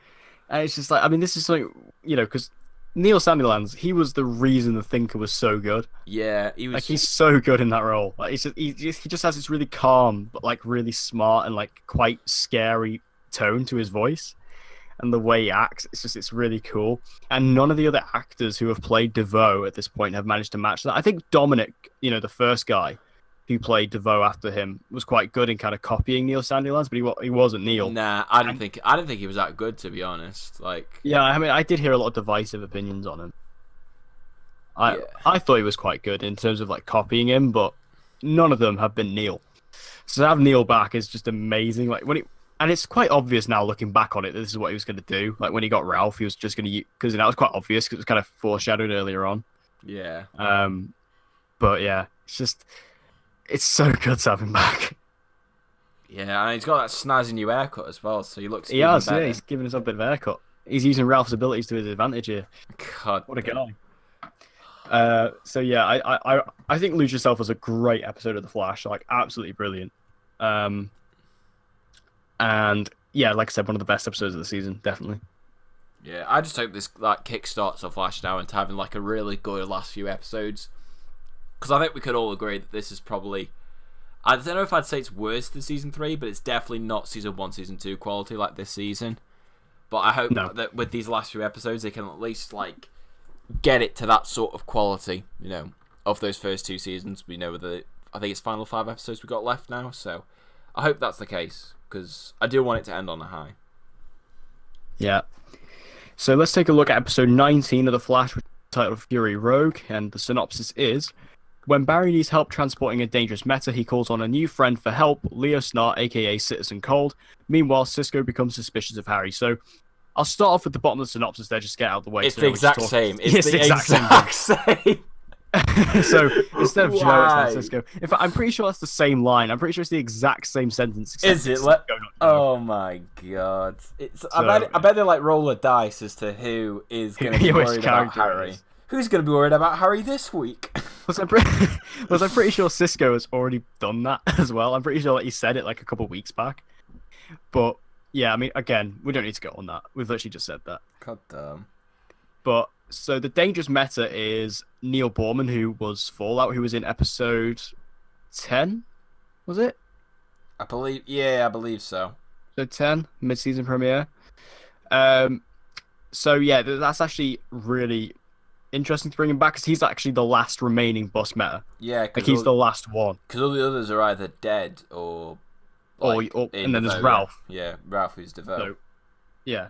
And it's just like, I mean, this is something, because Neil Sandilands, he was the reason The Thinker was so good. Yeah, he was. Like, he's so good in that role. Like, he just has this really calm, but like really smart and like quite scary tone to his voice. And the way he acts, it's really cool. And none of the other actors who have played DeVoe at this point have managed to match that. I think Dominic, the first guy who played DeVoe after him, was quite good in kind of copying Neil Sandilands, but he wasn't Neil. Nah, I didn't think he was that good, to be honest. Yeah, I mean, I did hear a lot of divisive opinions on him. I thought he was quite good in terms of like copying him, but none of them have been Neil. So to have Neil back is just amazing. Like and it's quite obvious now looking back on it that this is what he was going to do. Like when he got Ralph, he was just going to because that was quite obvious because it was kind of foreshadowed earlier on. Yeah. But yeah, it's so good to have him back. Yeah, and he's got that snazzy new haircut as well, so he looks. He has, better. Yeah. He's giving us a bit of a haircut. He's using Ralph's abilities to his advantage here. God, what a guy. So yeah, I think Lose Yourself was a great episode of The Flash, like absolutely brilliant. And yeah, like I said, one of the best episodes of the season, definitely. Yeah, I just hope this kickstarts The Flash now into having like a really good last few episodes, because I think we could all agree that this is probably. I don't know if I'd say it's worse than season 3, but it's definitely not season 1, season 2 quality like this season. But I hope that with these last few episodes, they can at least like get it to that sort of quality, of those first 2 seasons. We know I think it's final 5 episodes we got left now, so I hope that's the case because I do want it to end on a high. Yeah. So let's take a look at episode 19 of The Flash, which is titled Fury Rogue, and the synopsis is: when Barry needs help transporting a dangerous meta, he calls on a new friend for help, Leo Snart, aka Citizen Cold. Meanwhile, Cisco becomes suspicious of Harry. So I'll start off with the bottom of the synopsis there, just to get out of the way. It's the exact same. It's the exact same. So instead of Joe, it's not Cisco. In fact, I'm pretty sure that's the same line. I'm pretty sure it's the exact same sentence. Is it? Oh my god! I bet they like roll a dice as to who is going to be worried about Harry. Who's going to be worried about Harry this week? I'm pretty sure Cisco has already done that as well. I'm pretty sure that he said it like a couple of weeks back. But yeah, I mean, again, we don't need to go on that. We've literally just said that. God damn. But so the dangerous meta is Neil Borman, who was Fallout, who was in episode 10, was it? I believe so. So 10, mid-season premiere. So yeah, that's actually really interesting to bring him back because he's actually the last remaining boss meta. Yeah, like he's the last one. Because all the others are either dead or and then there's Ralph. Yeah, Ralph who's DeVoe. So, yeah.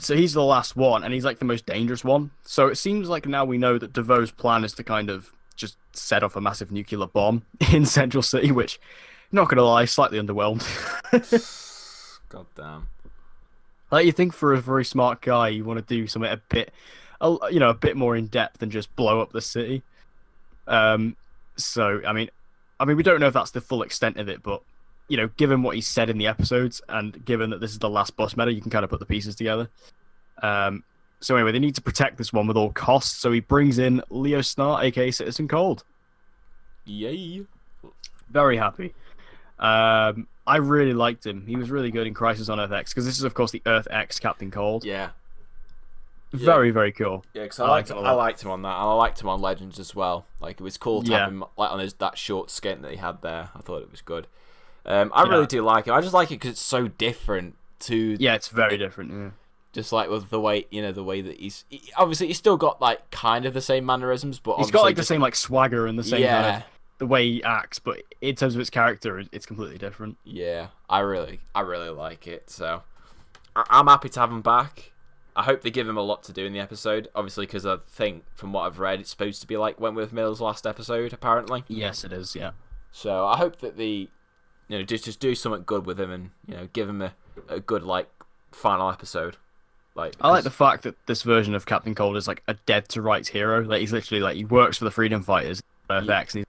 So he's the last one, and he's like the most dangerous one. So it seems like now we know that DeVoe's plan is to kind of just set off a massive nuclear bomb in Central City, which, not gonna lie, slightly underwhelmed. God damn. Like, you think for a very smart guy, you want to do something a bit more in depth than just blow up the city. So I mean, we don't know if that's the full extent of it, but given what he said in the episodes, and given that this is the last boss meta, you can kind of put the pieces together. So anyway, they need to protect this one with all costs, so he brings in Leo Snart, aka Citizen Cold. Yay! Very happy. I really liked him. He was really good in Crisis on Earth X, because this is, of course, the Earth X Captain Cold. Yeah. Very, very cool. Yeah, because I liked him on that, and I liked him on Legends as well. Like, it was cool to have him like on that short skint that he had there. I thought it was good. I really do like it. I just like it because it's so different to Yeah, it's very different. Yeah. just like with the way the way that obviously he's still got like kind of the same mannerisms, but He's got like the same like swagger and the same kind yeah. of the way he acts, but in terms of its character, it's completely different. Yeah, I really like it. So I'm happy to have him back. I hope they give him a lot to do in the episode, obviously, because I think from what I've read, it's supposed to be like Wentworth Mills' last episode, apparently. Yes, it is. Yeah. So I hope that just do something good with him and give him a good like final episode. Like I like the fact that this version of Captain Cold is like a dead to rights hero. Like he's literally like he works for the freedom fighters, Earth X, and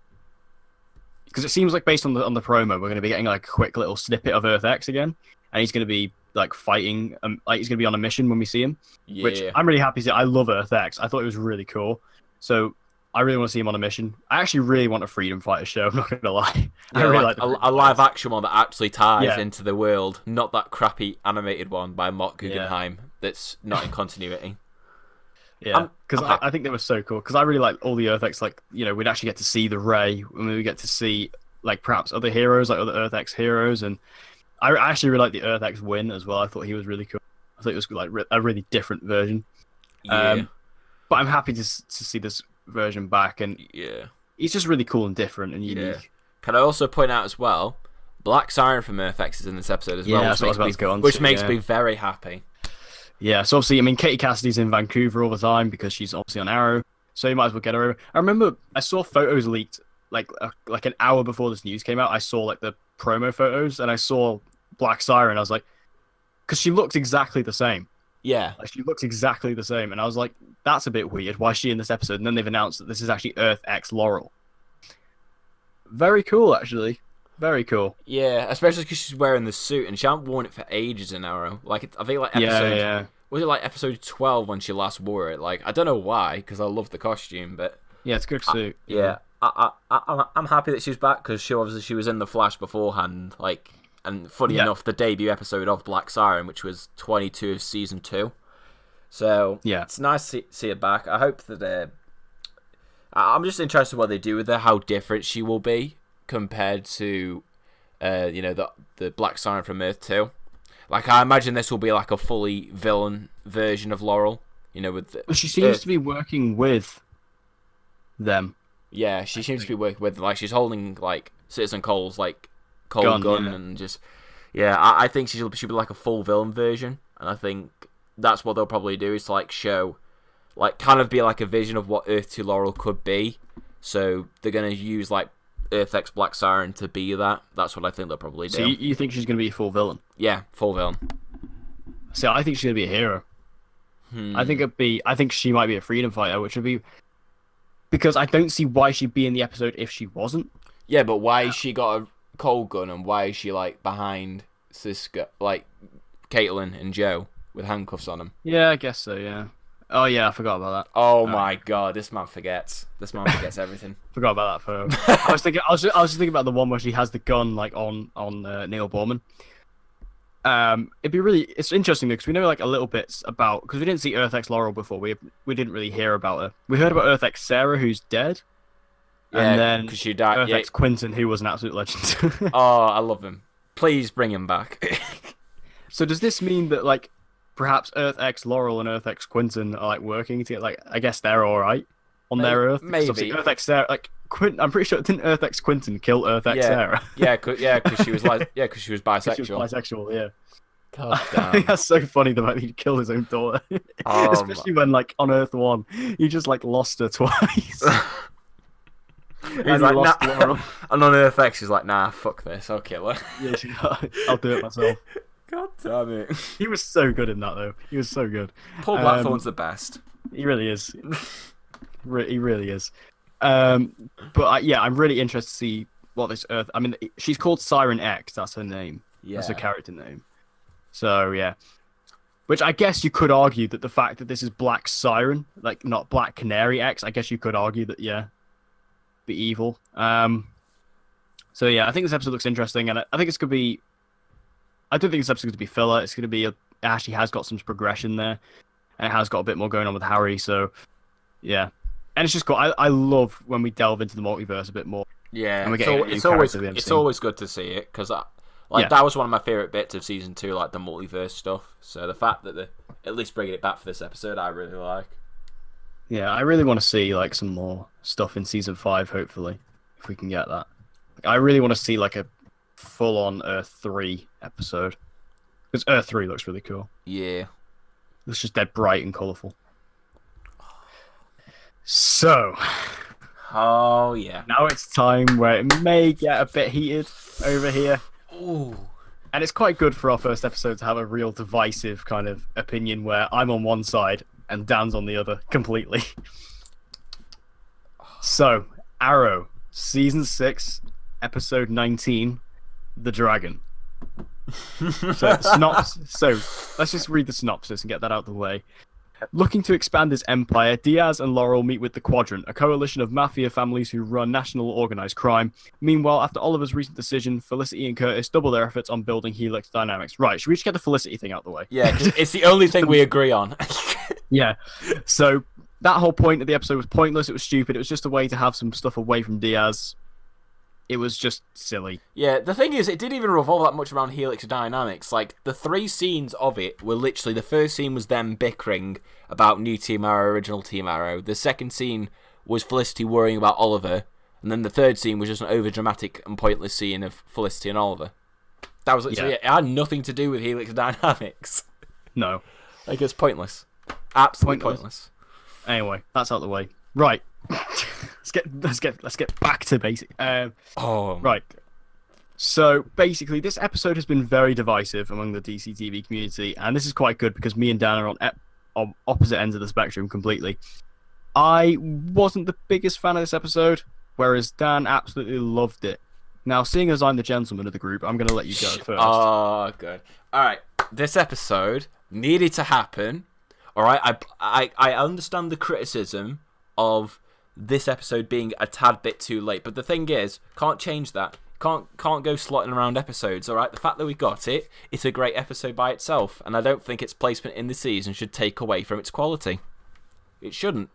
because it seems like based on the promo, we're going to be getting like a quick little snippet of Earth X again, and he's going to be like fighting, like he's going to be on a mission when we see him. Yeah. Which I'm really happy to see. I love Earth X. I thought it was really cool. So I really want to see him on a mission. I actually really want a freedom fighter show. I'm not going to lie. Yeah, I really like a live action one that actually ties into the world, not that crappy animated one by Mark Guggenheim that's not in continuity. Yeah, because I think they were so cool. Because I really like all the Earth X. Like we'd actually get to see the Ray, and we get to see like perhaps other heroes, like other Earth X heroes, and I actually really like the Earth X Win as well. I thought he was really cool. I thought it was like a really different version. Yeah. But I'm happy to see this version back, and he's just really cool and different and unique. Yeah. Can I also point out as well, Black Siren from Earth X is in this episode as well, which makes me very happy. Yeah, so obviously, I mean, Katie Cassidy's in Vancouver all the time because she's obviously on Arrow, so you might as well get her over. I remember I saw photos leaked like an hour before this news came out. I saw like the promo photos, and I saw Black Siren. I was like, because she looks exactly the same. Yeah, like she looks exactly the same, and I was like, that's a bit weird. Why is she in this episode? And then they've announced that this is actually Earth X Laurel. Very cool, actually. Very cool. Yeah, especially because she's wearing the suit, and she hasn't worn it for ages in Arrow. Like, I think like episode was it like episode 12 when she last wore it? Like, I don't know why, because I love the costume, but yeah, it's a good suit. I'm happy that she's back because she was in the Flash beforehand. Like, and funny enough, the debut episode of Black Siren, which was 22 of season 2. So yeah, it's nice to see her back. I hope that I'm just interested in what they do with her, how different she will be compared to, the Black Siren from Earth 2. Like, I imagine this will be like a fully villain version of Laurel. She seems to be working with them. Yeah, she seems to be working with them. Like, she's holding like Citizen Cole's like cold gun and just I think she'll be like a full villain version, and I think that's what they'll probably do is like show, like kind of be like a vision of what Earth 2 Laurel could be. So they're gonna use like Earth X Black Siren to be that. That's what I think they'll probably do. So you think she's gonna be a full villain? Yeah, full villain. See, I think she's gonna be a hero. I think she might be a freedom fighter, which would be because I don't see why she'd be in the episode if she wasn't. Yeah, but why has she got a cold gun, and why is she like behind Siska, like Caitlin and Joe with handcuffs on them? Yeah, I guess so. Yeah. Oh yeah, I forgot about that. Oh my god, this man forgets. This man forgets everything. Forgot about that photo. I was just thinking about the one where she has the gun like on Neil Borman. It's interesting though, because we know like a little bit about, because we didn't see Earth X Laurel before. We didn't really hear about her. We heard about Earth X Sarah, who's dead. Yeah, and then because she died. Earth X Quentin, who was an absolute legend. Oh, I love him. Please bring him back. So does this mean that like perhaps Earth X Laurel and Earth X Quentin are like working together? Like, I guess they're all right on their Earth. Maybe Earth X Sarah, like Quentin. I'm pretty sure didn't Earth X Quentin kill Earth X Sarah? Because she was because she was bisexual. She was bisexual. Yeah. God damn. I think that's so funny the fact that he killed his own daughter, especially when like on Earth 1 he just like lost her twice. He's like, nah. And on Earth X, he's like, nah, fuck this, I'll kill her. Yeah, I'll do it myself. God damn it. He was so good in that, though. He was so good. Paul Blackthorne's the best. He really is. He really is. I'm really interested to see what this Earth... I mean, she's called Siren X. That's her name. Yeah. That's her character name. So, yeah. Which I guess you could argue that the fact that this is Black Siren, like, not Black Canary X, I guess you could argue that, be evil. So yeah, I think this episode looks interesting, and I think it's gonna be. I don't think this episode's gonna be filler. It's gonna be it actually has got some progression there, and it has got a bit more going on with Harry. So yeah, and it's just cool. I love when we delve into the multiverse a bit more. Yeah, and it's always good to see it because Like Yeah. that was one of my favorite bits of season 2, like the multiverse stuff. So the fact that they're at least bringing it back for this episode, I really like. Yeah, I really want to see like some more stuff in season 5. Hopefully, if we can get that. I really want to see like a full-on Earth 3 episode because Earth 3 looks really cool. Yeah. It's just dead bright and colourful. So, Oh yeah. now it's time where it may get a bit heated over here. Ooh. And it's quite good for our first episode to have a real divisive kind of opinion where I'm on one side and Dan's on the other completely. So, Arrow, Season 6, Episode 19, The Dragon. So let's just read the synopsis and get that out of the way. Looking to expand his empire, Diaz and Laurel meet with the Quadrant, a coalition of mafia families who run national organized crime. Meanwhile, after Oliver's recent decision, Felicity and Curtis double their efforts on building Helix Dynamics. Right, should we just get the Felicity thing out of the way? Yeah, 'cause it's the only thing we agree on. Yeah. So that whole point of the episode was pointless. It was stupid. It was just a way to have some stuff away from Diaz. It was just silly. Yeah, the thing is, it didn't even revolve that much around Helix Dynamics. Like, the 3 scenes of it were literally, the first scene was them bickering about new Team Arrow, original Team Arrow. The second scene was Felicity worrying about Oliver. And then the third scene was just an overdramatic and pointless scene of Felicity and Oliver. That was literally it. It had nothing to do with Helix Dynamics. No. Like, it's pointless. Absolutely pointless. Anyway, that's out of the way. Right. let's get back to basic. Right. So basically, this episode has been very divisive among the DC TV community, and this is quite good because me and Dan are on opposite ends of the spectrum completely. I wasn't the biggest fan of this episode, whereas Dan absolutely loved it. Now, seeing as I'm the gentleman of the group, I'm going to let you go first. Oh, good. All right. This episode needed to happen. All right. I understand the criticism of this episode being a tad bit too late, but the thing is, can't change that. Can't go slotting around episodes. All right. The fact that we got it, it's a great episode by itself, and I don't think its placement in the season should take away from its quality. It shouldn't,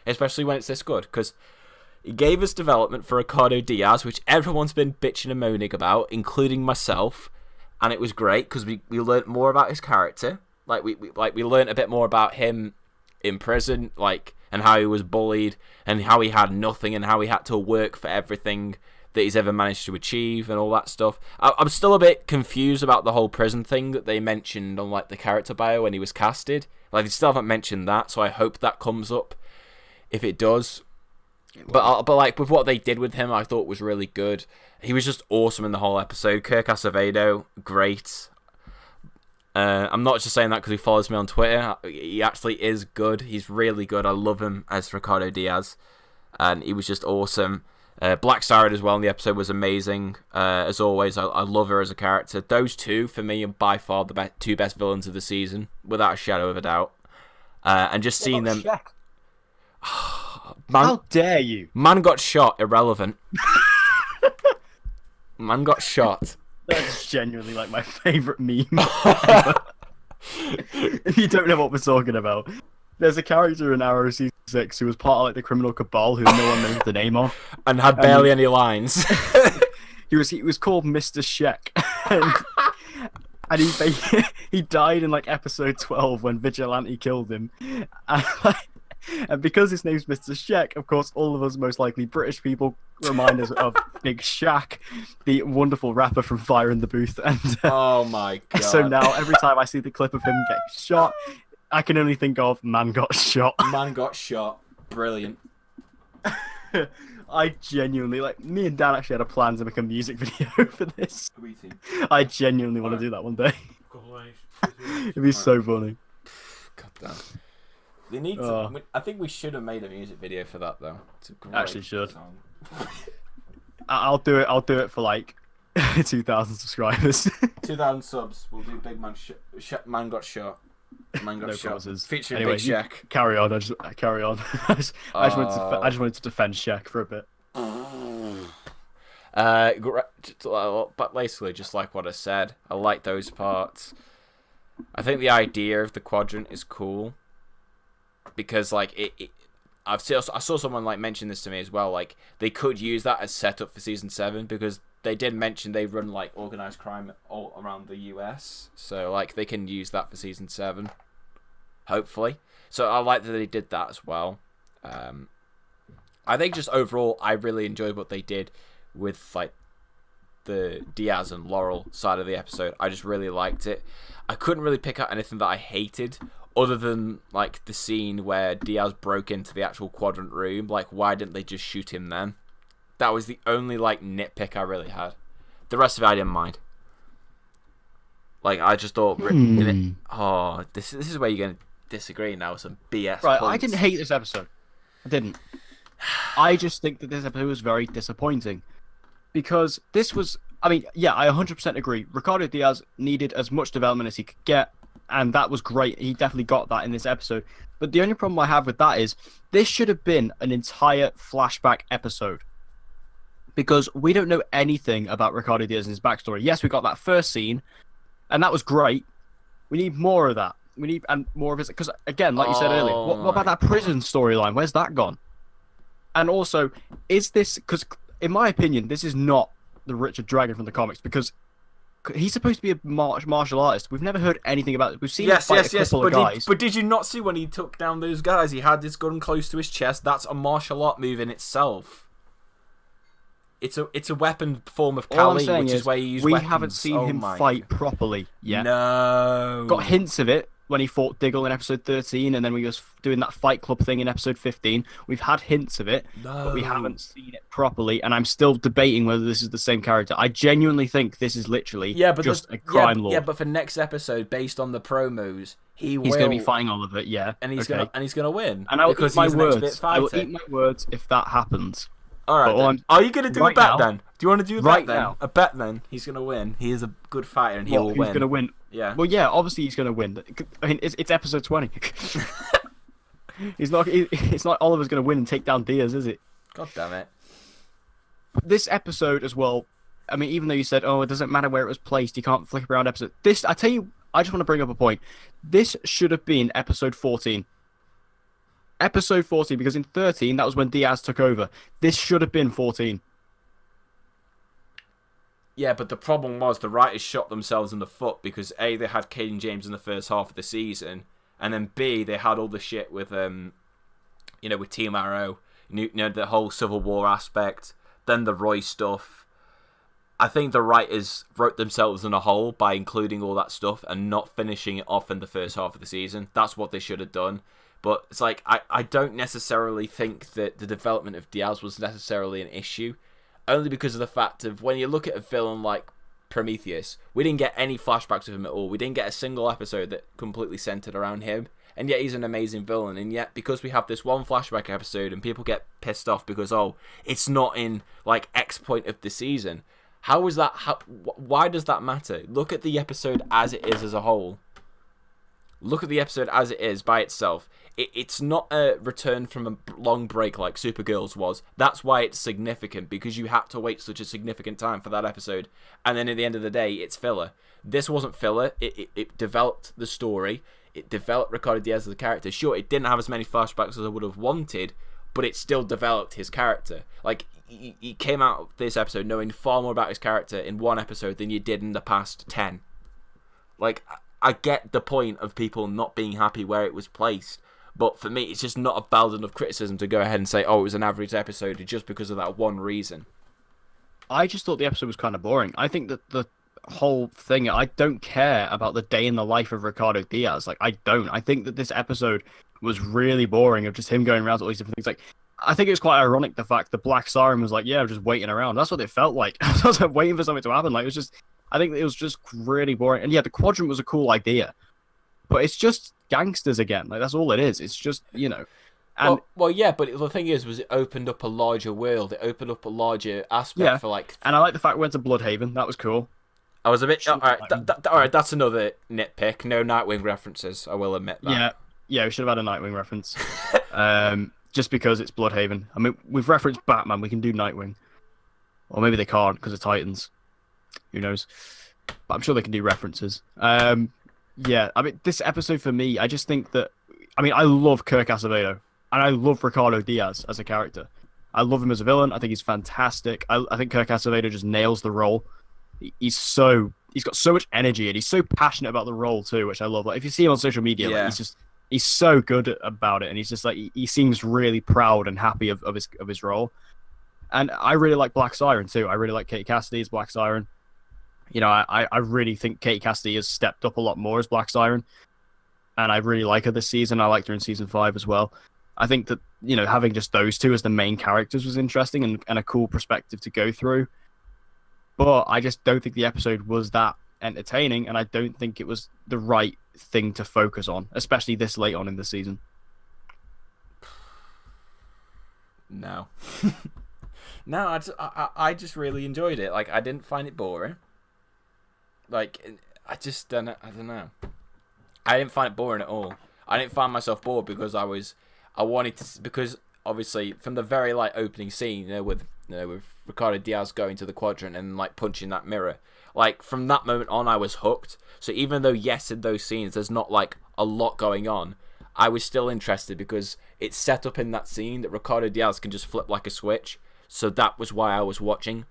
especially when it's this good, because it gave us development for Ricardo Diaz, which everyone's been bitching and moaning about, including myself, and it was great because we learned more about his character. We learned a bit more about him in prison, and how he was bullied, and how he had nothing, and how he had to work for everything that he's ever managed to achieve, and all that stuff. I'm still a bit confused about the whole prison thing that they mentioned on the character bio when he was casted. They still haven't mentioned that, so I hope that comes up if it does. But with what they did with him, I thought was really good. He was just awesome in the whole episode. Kirk Acevedo, great. I'm not just saying that because he follows me on Twitter. He actually is good. He's really good. I love him as Ricardo Diaz, and he was just awesome. Black Sarah as well in the episode was amazing. As always, I love her as a character. Those two, for me, are by far the two best villains of the season, without a shadow of a doubt. And just seeing them... Man, how dare you? Man got shot, irrelevant. Man got shot. That's genuinely my favourite meme ever. If you don't know what we're talking about, there's a character in Arrow Season 6 who was part of the criminal cabal who no one knows the name of. And had barely any lines. He was called Mr. Sheck. And he died in episode 12 when Vigilante killed him. And because his name's Mr. Sheck, of course, all of us most likely British people remind us of Big Shaq, the wonderful rapper from Fire in the Booth. And oh my god! So now every time I see the clip of him get shot, I can only think of Man Got Shot. Man Got Shot. Brilliant. I genuinely me and Dan actually had a plan to make a music video for this. I genuinely want to do that one day. It'd be so funny. God damn. They need to. I think we should have made a music video for that though. It's a great actually should. song. I'll do it for 2,000 subscribers. 2,000 subs. We'll do Big Man. Man Got Shot. Man Got No Shot. promises. Featuring Anyway, Big Shaq. Carry on. I just carry on. I just wanted to defend Shaq for a bit. But basically, just like what I said, I like those parts. I think the idea of the quadrant is cool because I saw someone mention this to me as well. They could use that as setup for season 7 because they did mention they run like organized crime all around the US, so like they can use that for season 7, hopefully. So I like that they did that as well. I think just overall, I really enjoyed what they did with like the Diaz and Laurel side of the episode. I just really liked it. I couldn't really pick out anything that I hated, other than like the scene where Diaz broke into the actual quadrant room. Like, why didn't they just shoot him then? That was the only like nitpick I really had. The rest of it I didn't mind. Like, I just thought, this is where you're gonna disagree now with some BS. Right, points. I didn't hate this episode. I didn't. I just think that this episode was very disappointing. Because this was... I mean, yeah, I 100% agree. Ricardo Diaz needed as much development as he could get, and that was great. He definitely got that in this episode. But the only problem I have with that is, this should have been an entire flashback episode. Because we don't know anything about Ricardo Diaz and his backstory. Yes, we got that first scene, and that was great. We need more of that. We need more of his... Because, again, like you said earlier, what about that prison storyline? Where's that gone? And also, is this... Because, in my opinion, this is not the Richard Dragon from the comics, because he's supposed to be a martial artist. We've never heard anything about it. We've seen him fight a couple of guys. But did you not see when he took down those guys? He had this gun close to his chest. That's a martial art move in itself. It's a weapon form of Kali, which is where you use weapons. We haven't seen him fight properly yet. No. Got hints of it when he fought Diggle in episode 13, and then we was doing that Fight Club thing in episode 15. We've had hints of it, but we haven't seen it properly, and I'm still debating whether this is the same character. I genuinely think this is literally just a crime lord. Yeah, but for next episode, based on the promos, he's going to be fighting all of it, yeah. And he's gonna win. And I will eat my words. I will eat my words if that happens. Alright, are you going to do a bet then? Do you want to do a bet then? Now. A bet then? He's going to win. He is a good fighter and he will win. Who's going to win? Yeah. Well, yeah, obviously he's going to win. I mean, it's episode 20. It's not Oliver's going to win and take down Diaz, is it? God damn it. This episode as well, I mean, even though you said, it doesn't matter where it was placed, you can't flick around episode. I tell you, I just want to bring up a point. This should have been episode 14. Episode 14, because in 13, that was when Diaz took over. This should have been 14. Yeah, but the problem was the writers shot themselves in the foot because A, they had Caden James in the first half of the season, and then B, they had all the shit with, with Team Arrow, the whole Civil War aspect, then the Roy stuff. I think the writers wrote themselves in a hole by including all that stuff and not finishing it off in the first half of the season. That's what they should have done. But it's like, I don't necessarily think that the development of Diaz was necessarily an issue. Only because of the fact of when you look at a villain like Prometheus, we didn't get any flashbacks of him at all. We didn't get a single episode that completely centered around him. And yet he's an amazing villain. And yet because we have this one flashback episode and people get pissed off because, it's not in like X point of the season. How is that? Why does that matter? Look at the episode as it is as a whole. Look at the episode as it is by itself. It's not a return from a long break like Supergirl's was. That's why it's significant, because you had to wait such a significant time for that episode. And then at the end of the day, it's filler. This wasn't filler. It developed the story. It developed Ricardo Diaz as a character. Sure, it didn't have as many flashbacks as I would have wanted, but it still developed his character. Like, he came out of this episode knowing far more about his character in one episode than you did in the past 10. Like, I get the point of people not being happy where it was placed, but for me, it's just not a valid enough criticism to go ahead and say, it was an average episode just because of that one reason. I just thought the episode was kind of boring. I think that the whole thing, I don't care about the day in the life of Ricardo Diaz. Like, I don't. I think that this episode was really boring of just him going around to all these different things. Like, I think it was quite ironic, the fact that Black Siren was like, I'm just waiting around. That's what it felt like. I was like, waiting for something to happen. Like, it was just... I think it was just really boring. And yeah, the quadrant was a cool idea. But it's just gangsters again. Like, that's all it is. It's just, And well, yeah, but the thing is, it opened up a larger world. It opened up a larger aspect for, like... And I like the fact we went to Bloodhaven. That was cool. I was a bit... Alright, that's another nitpick. No Nightwing references, I will admit that. Yeah, we should have had a Nightwing reference. Just because it's Bloodhaven. I mean, we've referenced Batman. We can do Nightwing. Or maybe they can't because of Titans. Who knows? But I'm sure they can do references. Yeah, I mean, this episode for me, I just think that... I mean, I love Kirk Acevedo. And I love Ricardo Diaz as a character. I love him as a villain. I think he's fantastic. I think Kirk Acevedo just nails the role. He's got so much energy and he's so passionate about the role too, which I love. Like if you see him on social media, Yeah. like he's so good about it, and he's just like he seems really proud and happy of his role. And I really like Black Siren too. I really like Katie Cassidy as Black Siren. You know, I really think Katie Cassidy has stepped up a lot more as Black Siren, and I really like her this season. I liked her in season 5 as well. I think that, you know, having just those two as the main characters was interesting and a cool perspective to go through. But I just don't think the episode was that entertaining, and I don't think it was the right thing to focus on, especially this late on in the season. No. No, I just really enjoyed it. Like, I didn't find it boring. Like, I just don't know. I don't know. I didn't find it boring at all. I didn't find myself bored because because obviously from the very like opening scene, with Ricardo Diaz going to the quadrant and like punching that mirror, like from that moment on, I was hooked. So even though yes, in those scenes there's not like a lot going on, I was still interested because it's set up in that scene that Ricardo Diaz can just flip like a switch. So that was why I was watching.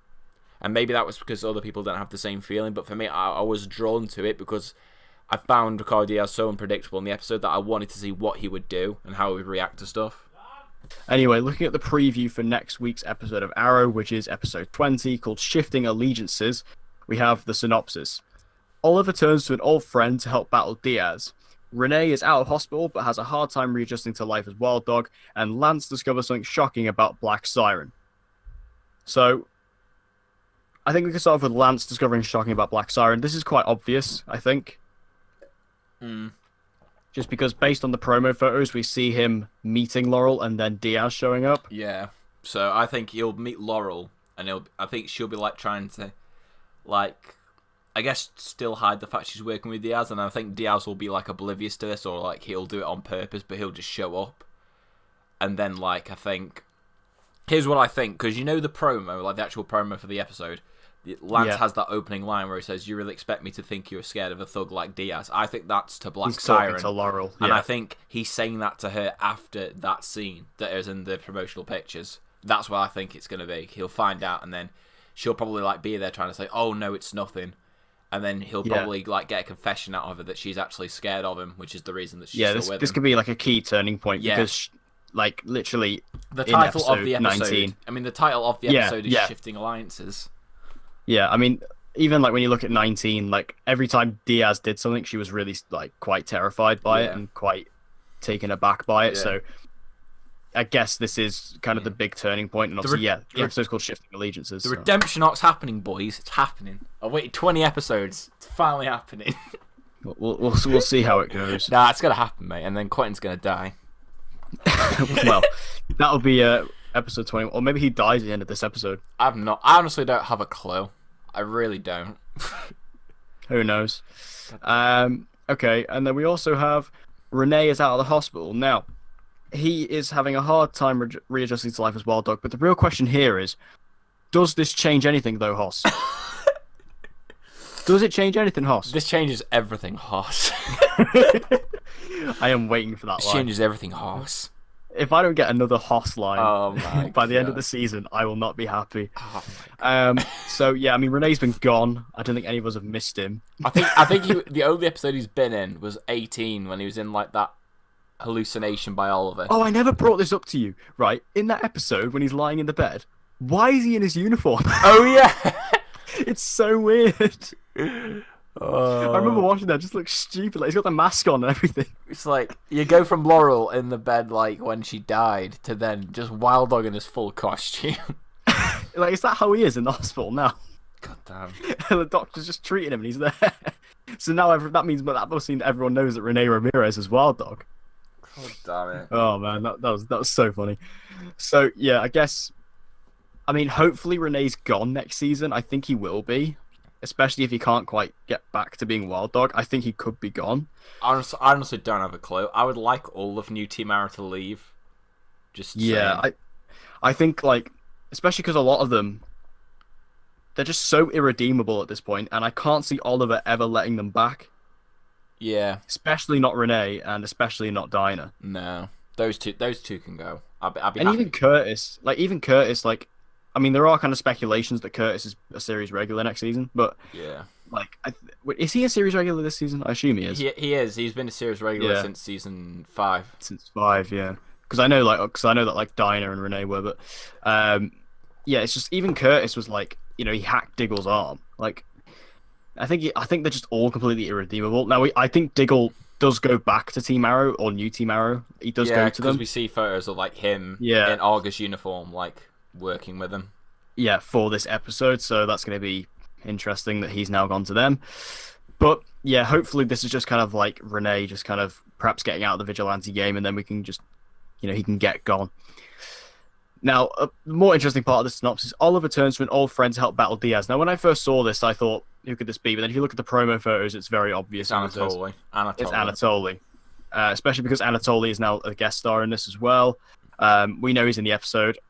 And maybe that was because other people don't have the same feeling, but for me, I was drawn to it because I found Ricardo Diaz so unpredictable in the episode that I wanted to see what he would do and how he would react to stuff. Anyway, looking at the preview for next week's episode of Arrow, which is episode 20, called Shifting Allegiances, we have the synopsis. Oliver turns to an old friend to help battle Diaz. Renee is out of hospital but has a hard time readjusting to life as Wild Dog, and Lance discovers something shocking about Black Siren. So, I think we can start off with Lance discovering shocking about Black Siren. This is quite obvious, I think. Just because based on the promo photos, we see him meeting Laurel and then Diaz showing up. Yeah. So I think he'll meet Laurel and I think she'll be like trying to, like, I guess still hide the fact she's working with Diaz, and I think Diaz will be like oblivious to this, or like he'll do it on purpose, but he'll just show up. And then like I think, here's what I think, because you know the promo, like the actual promo for the episode, Lance has that opening line where he says, "You really expect me to think you're scared of a thug like Diaz?" I think that's to Black Siren. Talking to Laurel. And I think he's saying that to her after that scene that is in the promotional pictures. That's what I think it's going to be. He'll find out, and then she'll probably like be there trying to say, "Oh no, it's nothing," and then he'll probably like get a confession out of her that she's actually scared of him, which is the reason that she's still with him. This could be like a key turning point because, like, literally, the title of the episode. 19, I mean, the title of the episode is Shifting Alliances. Yeah, I mean, even like when you look at 19, like every time Diaz did something, she was really like quite terrified by it and quite taken aback by it. So I guess this is kind of the big turning point, and obviously, the episode's called Shifting Allegiances. The redemption arc's happening, boys. It's happening. I waited 20 episodes. It's finally happening. We'll see how it goes. Nah, it's gonna happen, mate. And then Quentin's gonna die. Well, that'll be episode 20, or maybe he dies at the end of this episode. I honestly don't have a clue. I really don't. Who knows? Okay, and then we also have Renee is out of the hospital. Now, he is having a hard time readjusting to life as Wild Dog, but the real question here is, does this change anything, though, Hoss? Does it change anything, Hoss? This changes everything, Hoss. I am waiting for that this line. Changes everything, Hoss. If I don't get another Hoss line by the end of the God. season, I will not be happy. Oh So yeah, I mean, Renee's been gone. I don't think any of us have missed him. I think the only episode he's been in was 18 when he was in like that hallucination by Oliver. Oh, I never brought this up to you. Right, in that episode when he's lying in the bed, why is he in his uniform? Oh yeah. It's so weird. I remember watching that. It just looks stupid. Like he's got the mask on and everything. It's like you go from Laurel in the bed like when she died to then just Wild Dog in his full costume. Like, is that how he is in the hospital now? God damn. The doctor's just treating him and he's there. So now that means that must mean everyone knows that Renee Ramirez is Wild Dog. God damn it. Oh man, that was so funny. So yeah, I guess. I mean, hopefully Renee's gone next season. I think he will be. Especially if he can't quite get back to being Wild Dog. I think he could be gone. I honestly don't have a clue. I would like all of New Team Arrow to leave. I think, like, especially because a lot of them, they're just so irredeemable at this point, and I can't see Oliver ever letting them back. Yeah. Especially not Renee, and especially not Dinah. No. Those two can go. I'll be And happy. even Curtis, like, I mean, there are kind of speculations that Curtis is a series regular next season, but Yeah. like, wait, is he a series regular this season? I assume he is. He is. He's been a series regular Yeah. since season 5. Since 5, yeah. Because I know that like Dinah and Renee were, but yeah, it's just even Curtis was like, he hacked Diggle's arm. Like, I think they're just all completely irredeemable. Now, I think Diggle does go back to Team Arrow or new Team Arrow. He does go to them. Because we see photos of like him Yeah. in August uniform, like working with them. Yeah, for this episode, so that's going to be interesting that he's now gone to them. But yeah, hopefully this is just kind of like Renee just kind of perhaps getting out of the vigilante game, and then we can just, he can get gone. Now, a more interesting part of the synopsis, Oliver turns to an old friend to help battle Diaz. Now, when I first saw this, I thought, who could this be? But then if you look at the promo photos, it's very obvious. It's Anatoly. It's Anatoly. Especially because Anatoly is now a guest star in this as well. We know he's in the episode.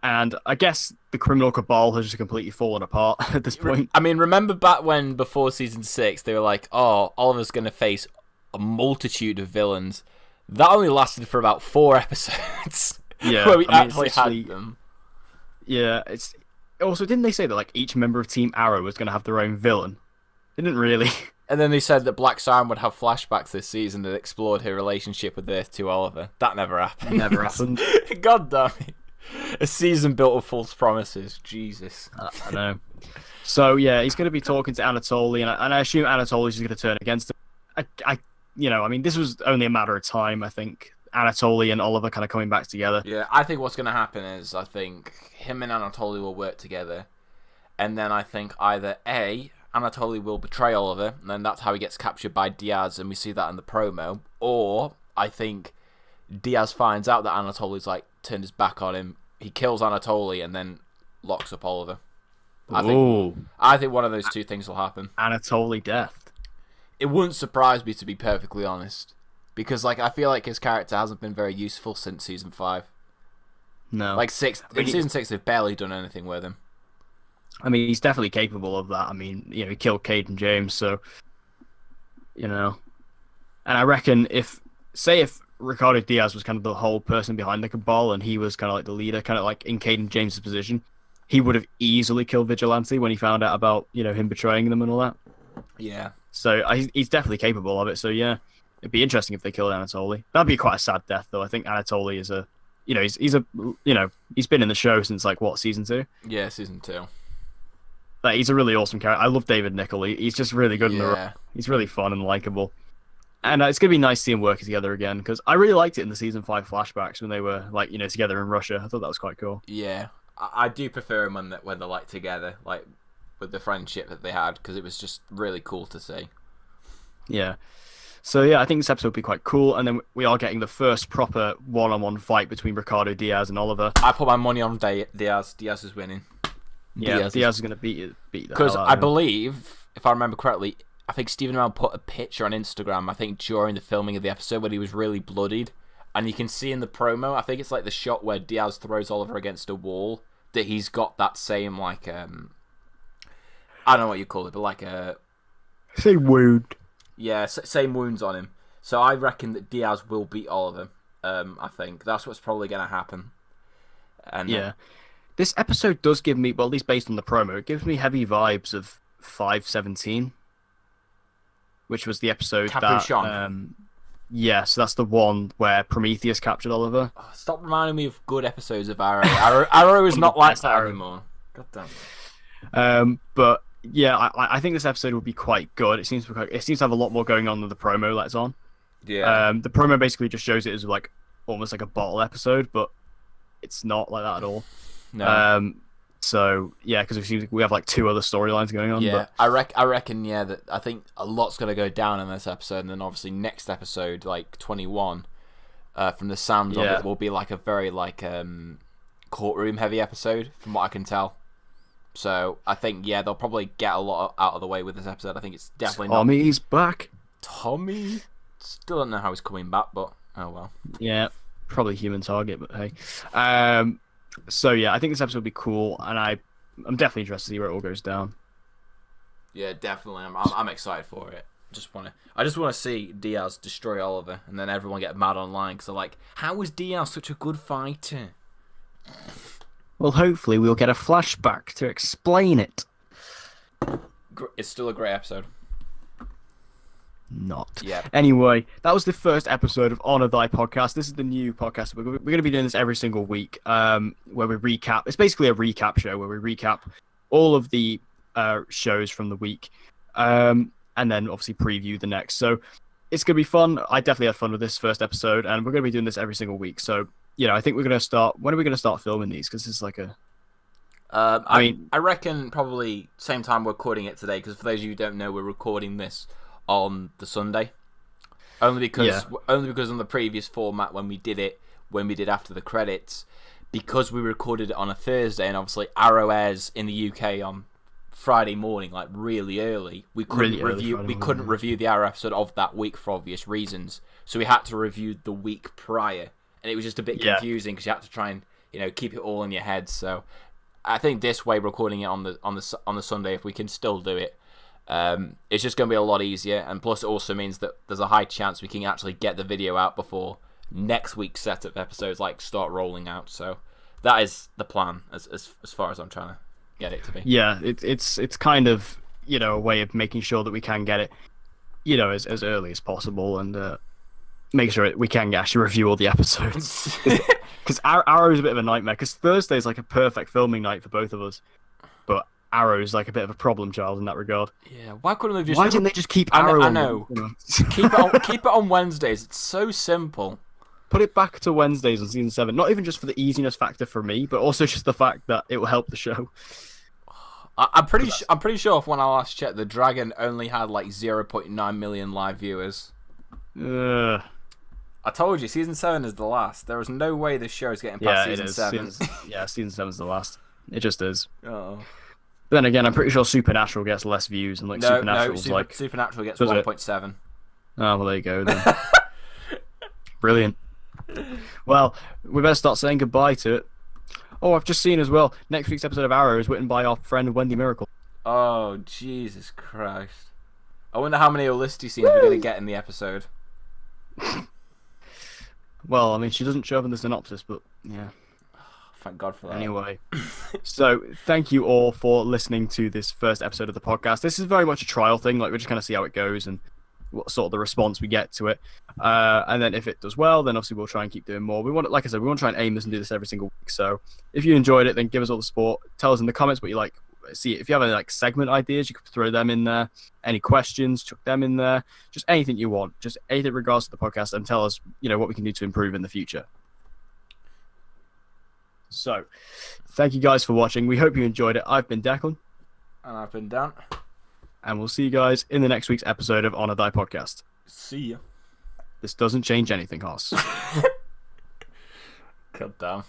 And I guess the criminal cabal has just completely fallen apart at this point. I mean, remember back when, before season 6, they were like, oh, Oliver's going to face a multitude of villains. That only lasted for about 4 episodes. Yeah, where we actually had them. Yeah, it's also, didn't they say that like each member of Team Arrow was going to have their own villain? They didn't really. And then they said that Black Siren would have flashbacks this season that explored her relationship with Earth 2 Oliver. That never happened. Never happened. God damn it. A season built of false promises. Jesus. I know. So yeah, he's going to be talking to Anatoly, and I assume Anatoly's just going to turn against him. I mean, this was only a matter of time. I think Anatoly and Oliver kind of coming back together. Yeah, I think what's going to happen is I think him and Anatoly will work together, and then I think either A, Anatoly will betray Oliver, and then that's how he gets captured by Diaz, and we see that in the promo, or I think Diaz finds out that Anatoly's like turned his back on him, he kills Anatoly, and then locks up Oliver. I think one of those two things will happen. Anatoly death. It wouldn't surprise me, to be perfectly honest, because like I feel like his character hasn't been very useful since season 5. No, like in season 6 they've barely done anything with him. I mean, he's definitely capable of that. I mean, he killed Cade and James, so and I reckon if Ricardo Diaz was kind of the whole person behind the cabal, and he was kind of like the leader, kind of like in Caden James' position, he would have easily killed Vigilante when he found out about him betraying them and all that. Yeah. So he's definitely capable of it. So yeah, it'd be interesting if they killed Anatoly. That'd be quite a sad death, though. I think Anatoly is he's been in the show since like what, season 2? Yeah, season 2. Like, he's a really awesome character. I love David Nichol. He's just really good in the role. Yeah. He's really fun and likable. And it's going to be nice seeing them working together again, because I really liked it in the season 5 flashbacks when they were like, together in Russia. I thought that was quite cool. Yeah, I do prefer them when they're like together, like with the friendship that they had, because it was just really cool to see. Yeah. So yeah, I think this episode will be quite cool, and then we are getting the first proper one-on-one fight between Ricardo Diaz and Oliver. I put my money on Diaz. Diaz is winning. Yeah, Diaz is going to beat the because hell out I of him. believe, if I remember correctly, I think Stephen Amell put a picture on Instagram, I think during the filming of the episode, when he was really bloodied. And you can see in the promo, I think it's like the shot where Diaz throws Oliver against a wall, that he's got that same, like, I don't know what you call it, but like a... Say wound. Yeah, same wounds on him. So I reckon that Diaz will beat Oliver. I think. That's what's probably going to happen. And yeah. This episode does give me, well, at least based on the promo, it gives me heavy vibes of 517. Which was the episode Capuchon. Yes, that's the one where Prometheus captured Oliver. Oh, stop reminding me of good episodes of Arrow. Arrow is not like that anymore. God damn it. But yeah, I think this episode will be quite good. It seems to have a lot more going on than the promo lets on. Yeah. The promo basically just shows it as like almost like a bottle episode, but it's not like that at all. No. So yeah, because we have like 2 other storylines going on. Yeah, but... I reckon. Yeah, that I think a lot's going to go down in this episode, and then obviously next episode, like 21, from the sounds of it, will be like a very like courtroom heavy episode, from what I can tell. So I think they'll probably get a lot out of the way with this episode. I think it's definitely Tommy's back. Tommy, still don't know how he's coming back, but oh well. Yeah, probably human target, but hey. So yeah, I think this episode will be cool, and I'm definitely interested to see where it all goes down. Yeah, definitely. I'm excited for it. I just want to see Diaz destroy Oliver, and then everyone get mad online because they're like, "How is Diaz such a good fighter?" Well, hopefully we'll get a flashback to explain it. It's still a great episode. Not. Yeah. Anyway, that was the first episode of Honor Thy Podcast. This is the new podcast. We're going to be doing this every single week, where we recap. It's basically a recap show where we recap all of the shows from the week, and then obviously preview the next. So it's going to be fun. I definitely had fun with this first episode, and we're going to be doing this every single week. So, I think we're going to start... When are we going to start filming these? Because this is like a... I reckon probably same time we're recording it today, because for those of you who don't know, we're recording this on the Sunday. Only because on the previous format when we did after the credits, because we recorded it on a Thursday, and obviously Arrow airs in the UK on Friday morning, like really early. We couldn't review the Arrow episode of that week for obvious reasons. So we had to review the week prior, and it was just a bit confusing because you had to try and keep it all in your head. So I think this way, recording it on the Sunday, if we can still do it, it's just going to be a lot easier. And plus, it also means that there's a high chance we can actually get the video out before next week's set of episodes start rolling out. So that is the plan as far as I'm trying to get it to be. Yeah, it's kind of a way of making sure that we can get it as early as possible, and make sure we can actually review all the episodes. Because Arrow is a bit of a nightmare, because Thursday is like a perfect filming night for both of us, but Arrow is like a bit of a problem child in that regard. Yeah, why didn't they just keep Arrow I know. keep it on Wednesdays. It's so simple. Put it back to Wednesdays on season 7, not even just for the easiness factor for me, but also just the fact that it will help the show. I'm pretty sure if when I last checked, the Dragon only had 0.9 million live viewers. I told you, season 7 is the last. There is no way this show is getting past season 7. Season 7 is the last. It just is. Oh. But then again, I'm pretty sure Supernatural gets less views, and Supernatural gets 1.7. Oh, well, there you go then. Brilliant. Well, we better start saying goodbye to it. Oh, I've just seen as well, next week's episode of Arrow is written by our friend Wendy Miracle. Oh, Jesus Christ. I wonder how many Olicity scenes we're going to get in the episode. Well, I mean, she doesn't show up in the synopsis, but yeah. Thank God for that. Anyway, so thank you all for listening to this first episode of the podcast. This is very much a trial thing. We're just kind of see how it goes and what sort of the response we get to it. And then if it does well, then obviously we'll try and keep doing more. Like I said, we want to try and aim this and do this every single week. So if you enjoyed it, then give us all the support. Tell us in the comments what you like. See, if you have any segment ideas, you could throw them in there. Any questions, chuck them in there. Just anything you want. Just anything in regards to the podcast, and tell us, what we can do to improve in the future. So, thank you guys for watching. We hope you enjoyed it. I've been Declan. And I've been Dan. And we'll see you guys in the next week's episode of Honor Thy Podcast. See ya. This doesn't change anything, Hoss. God damn.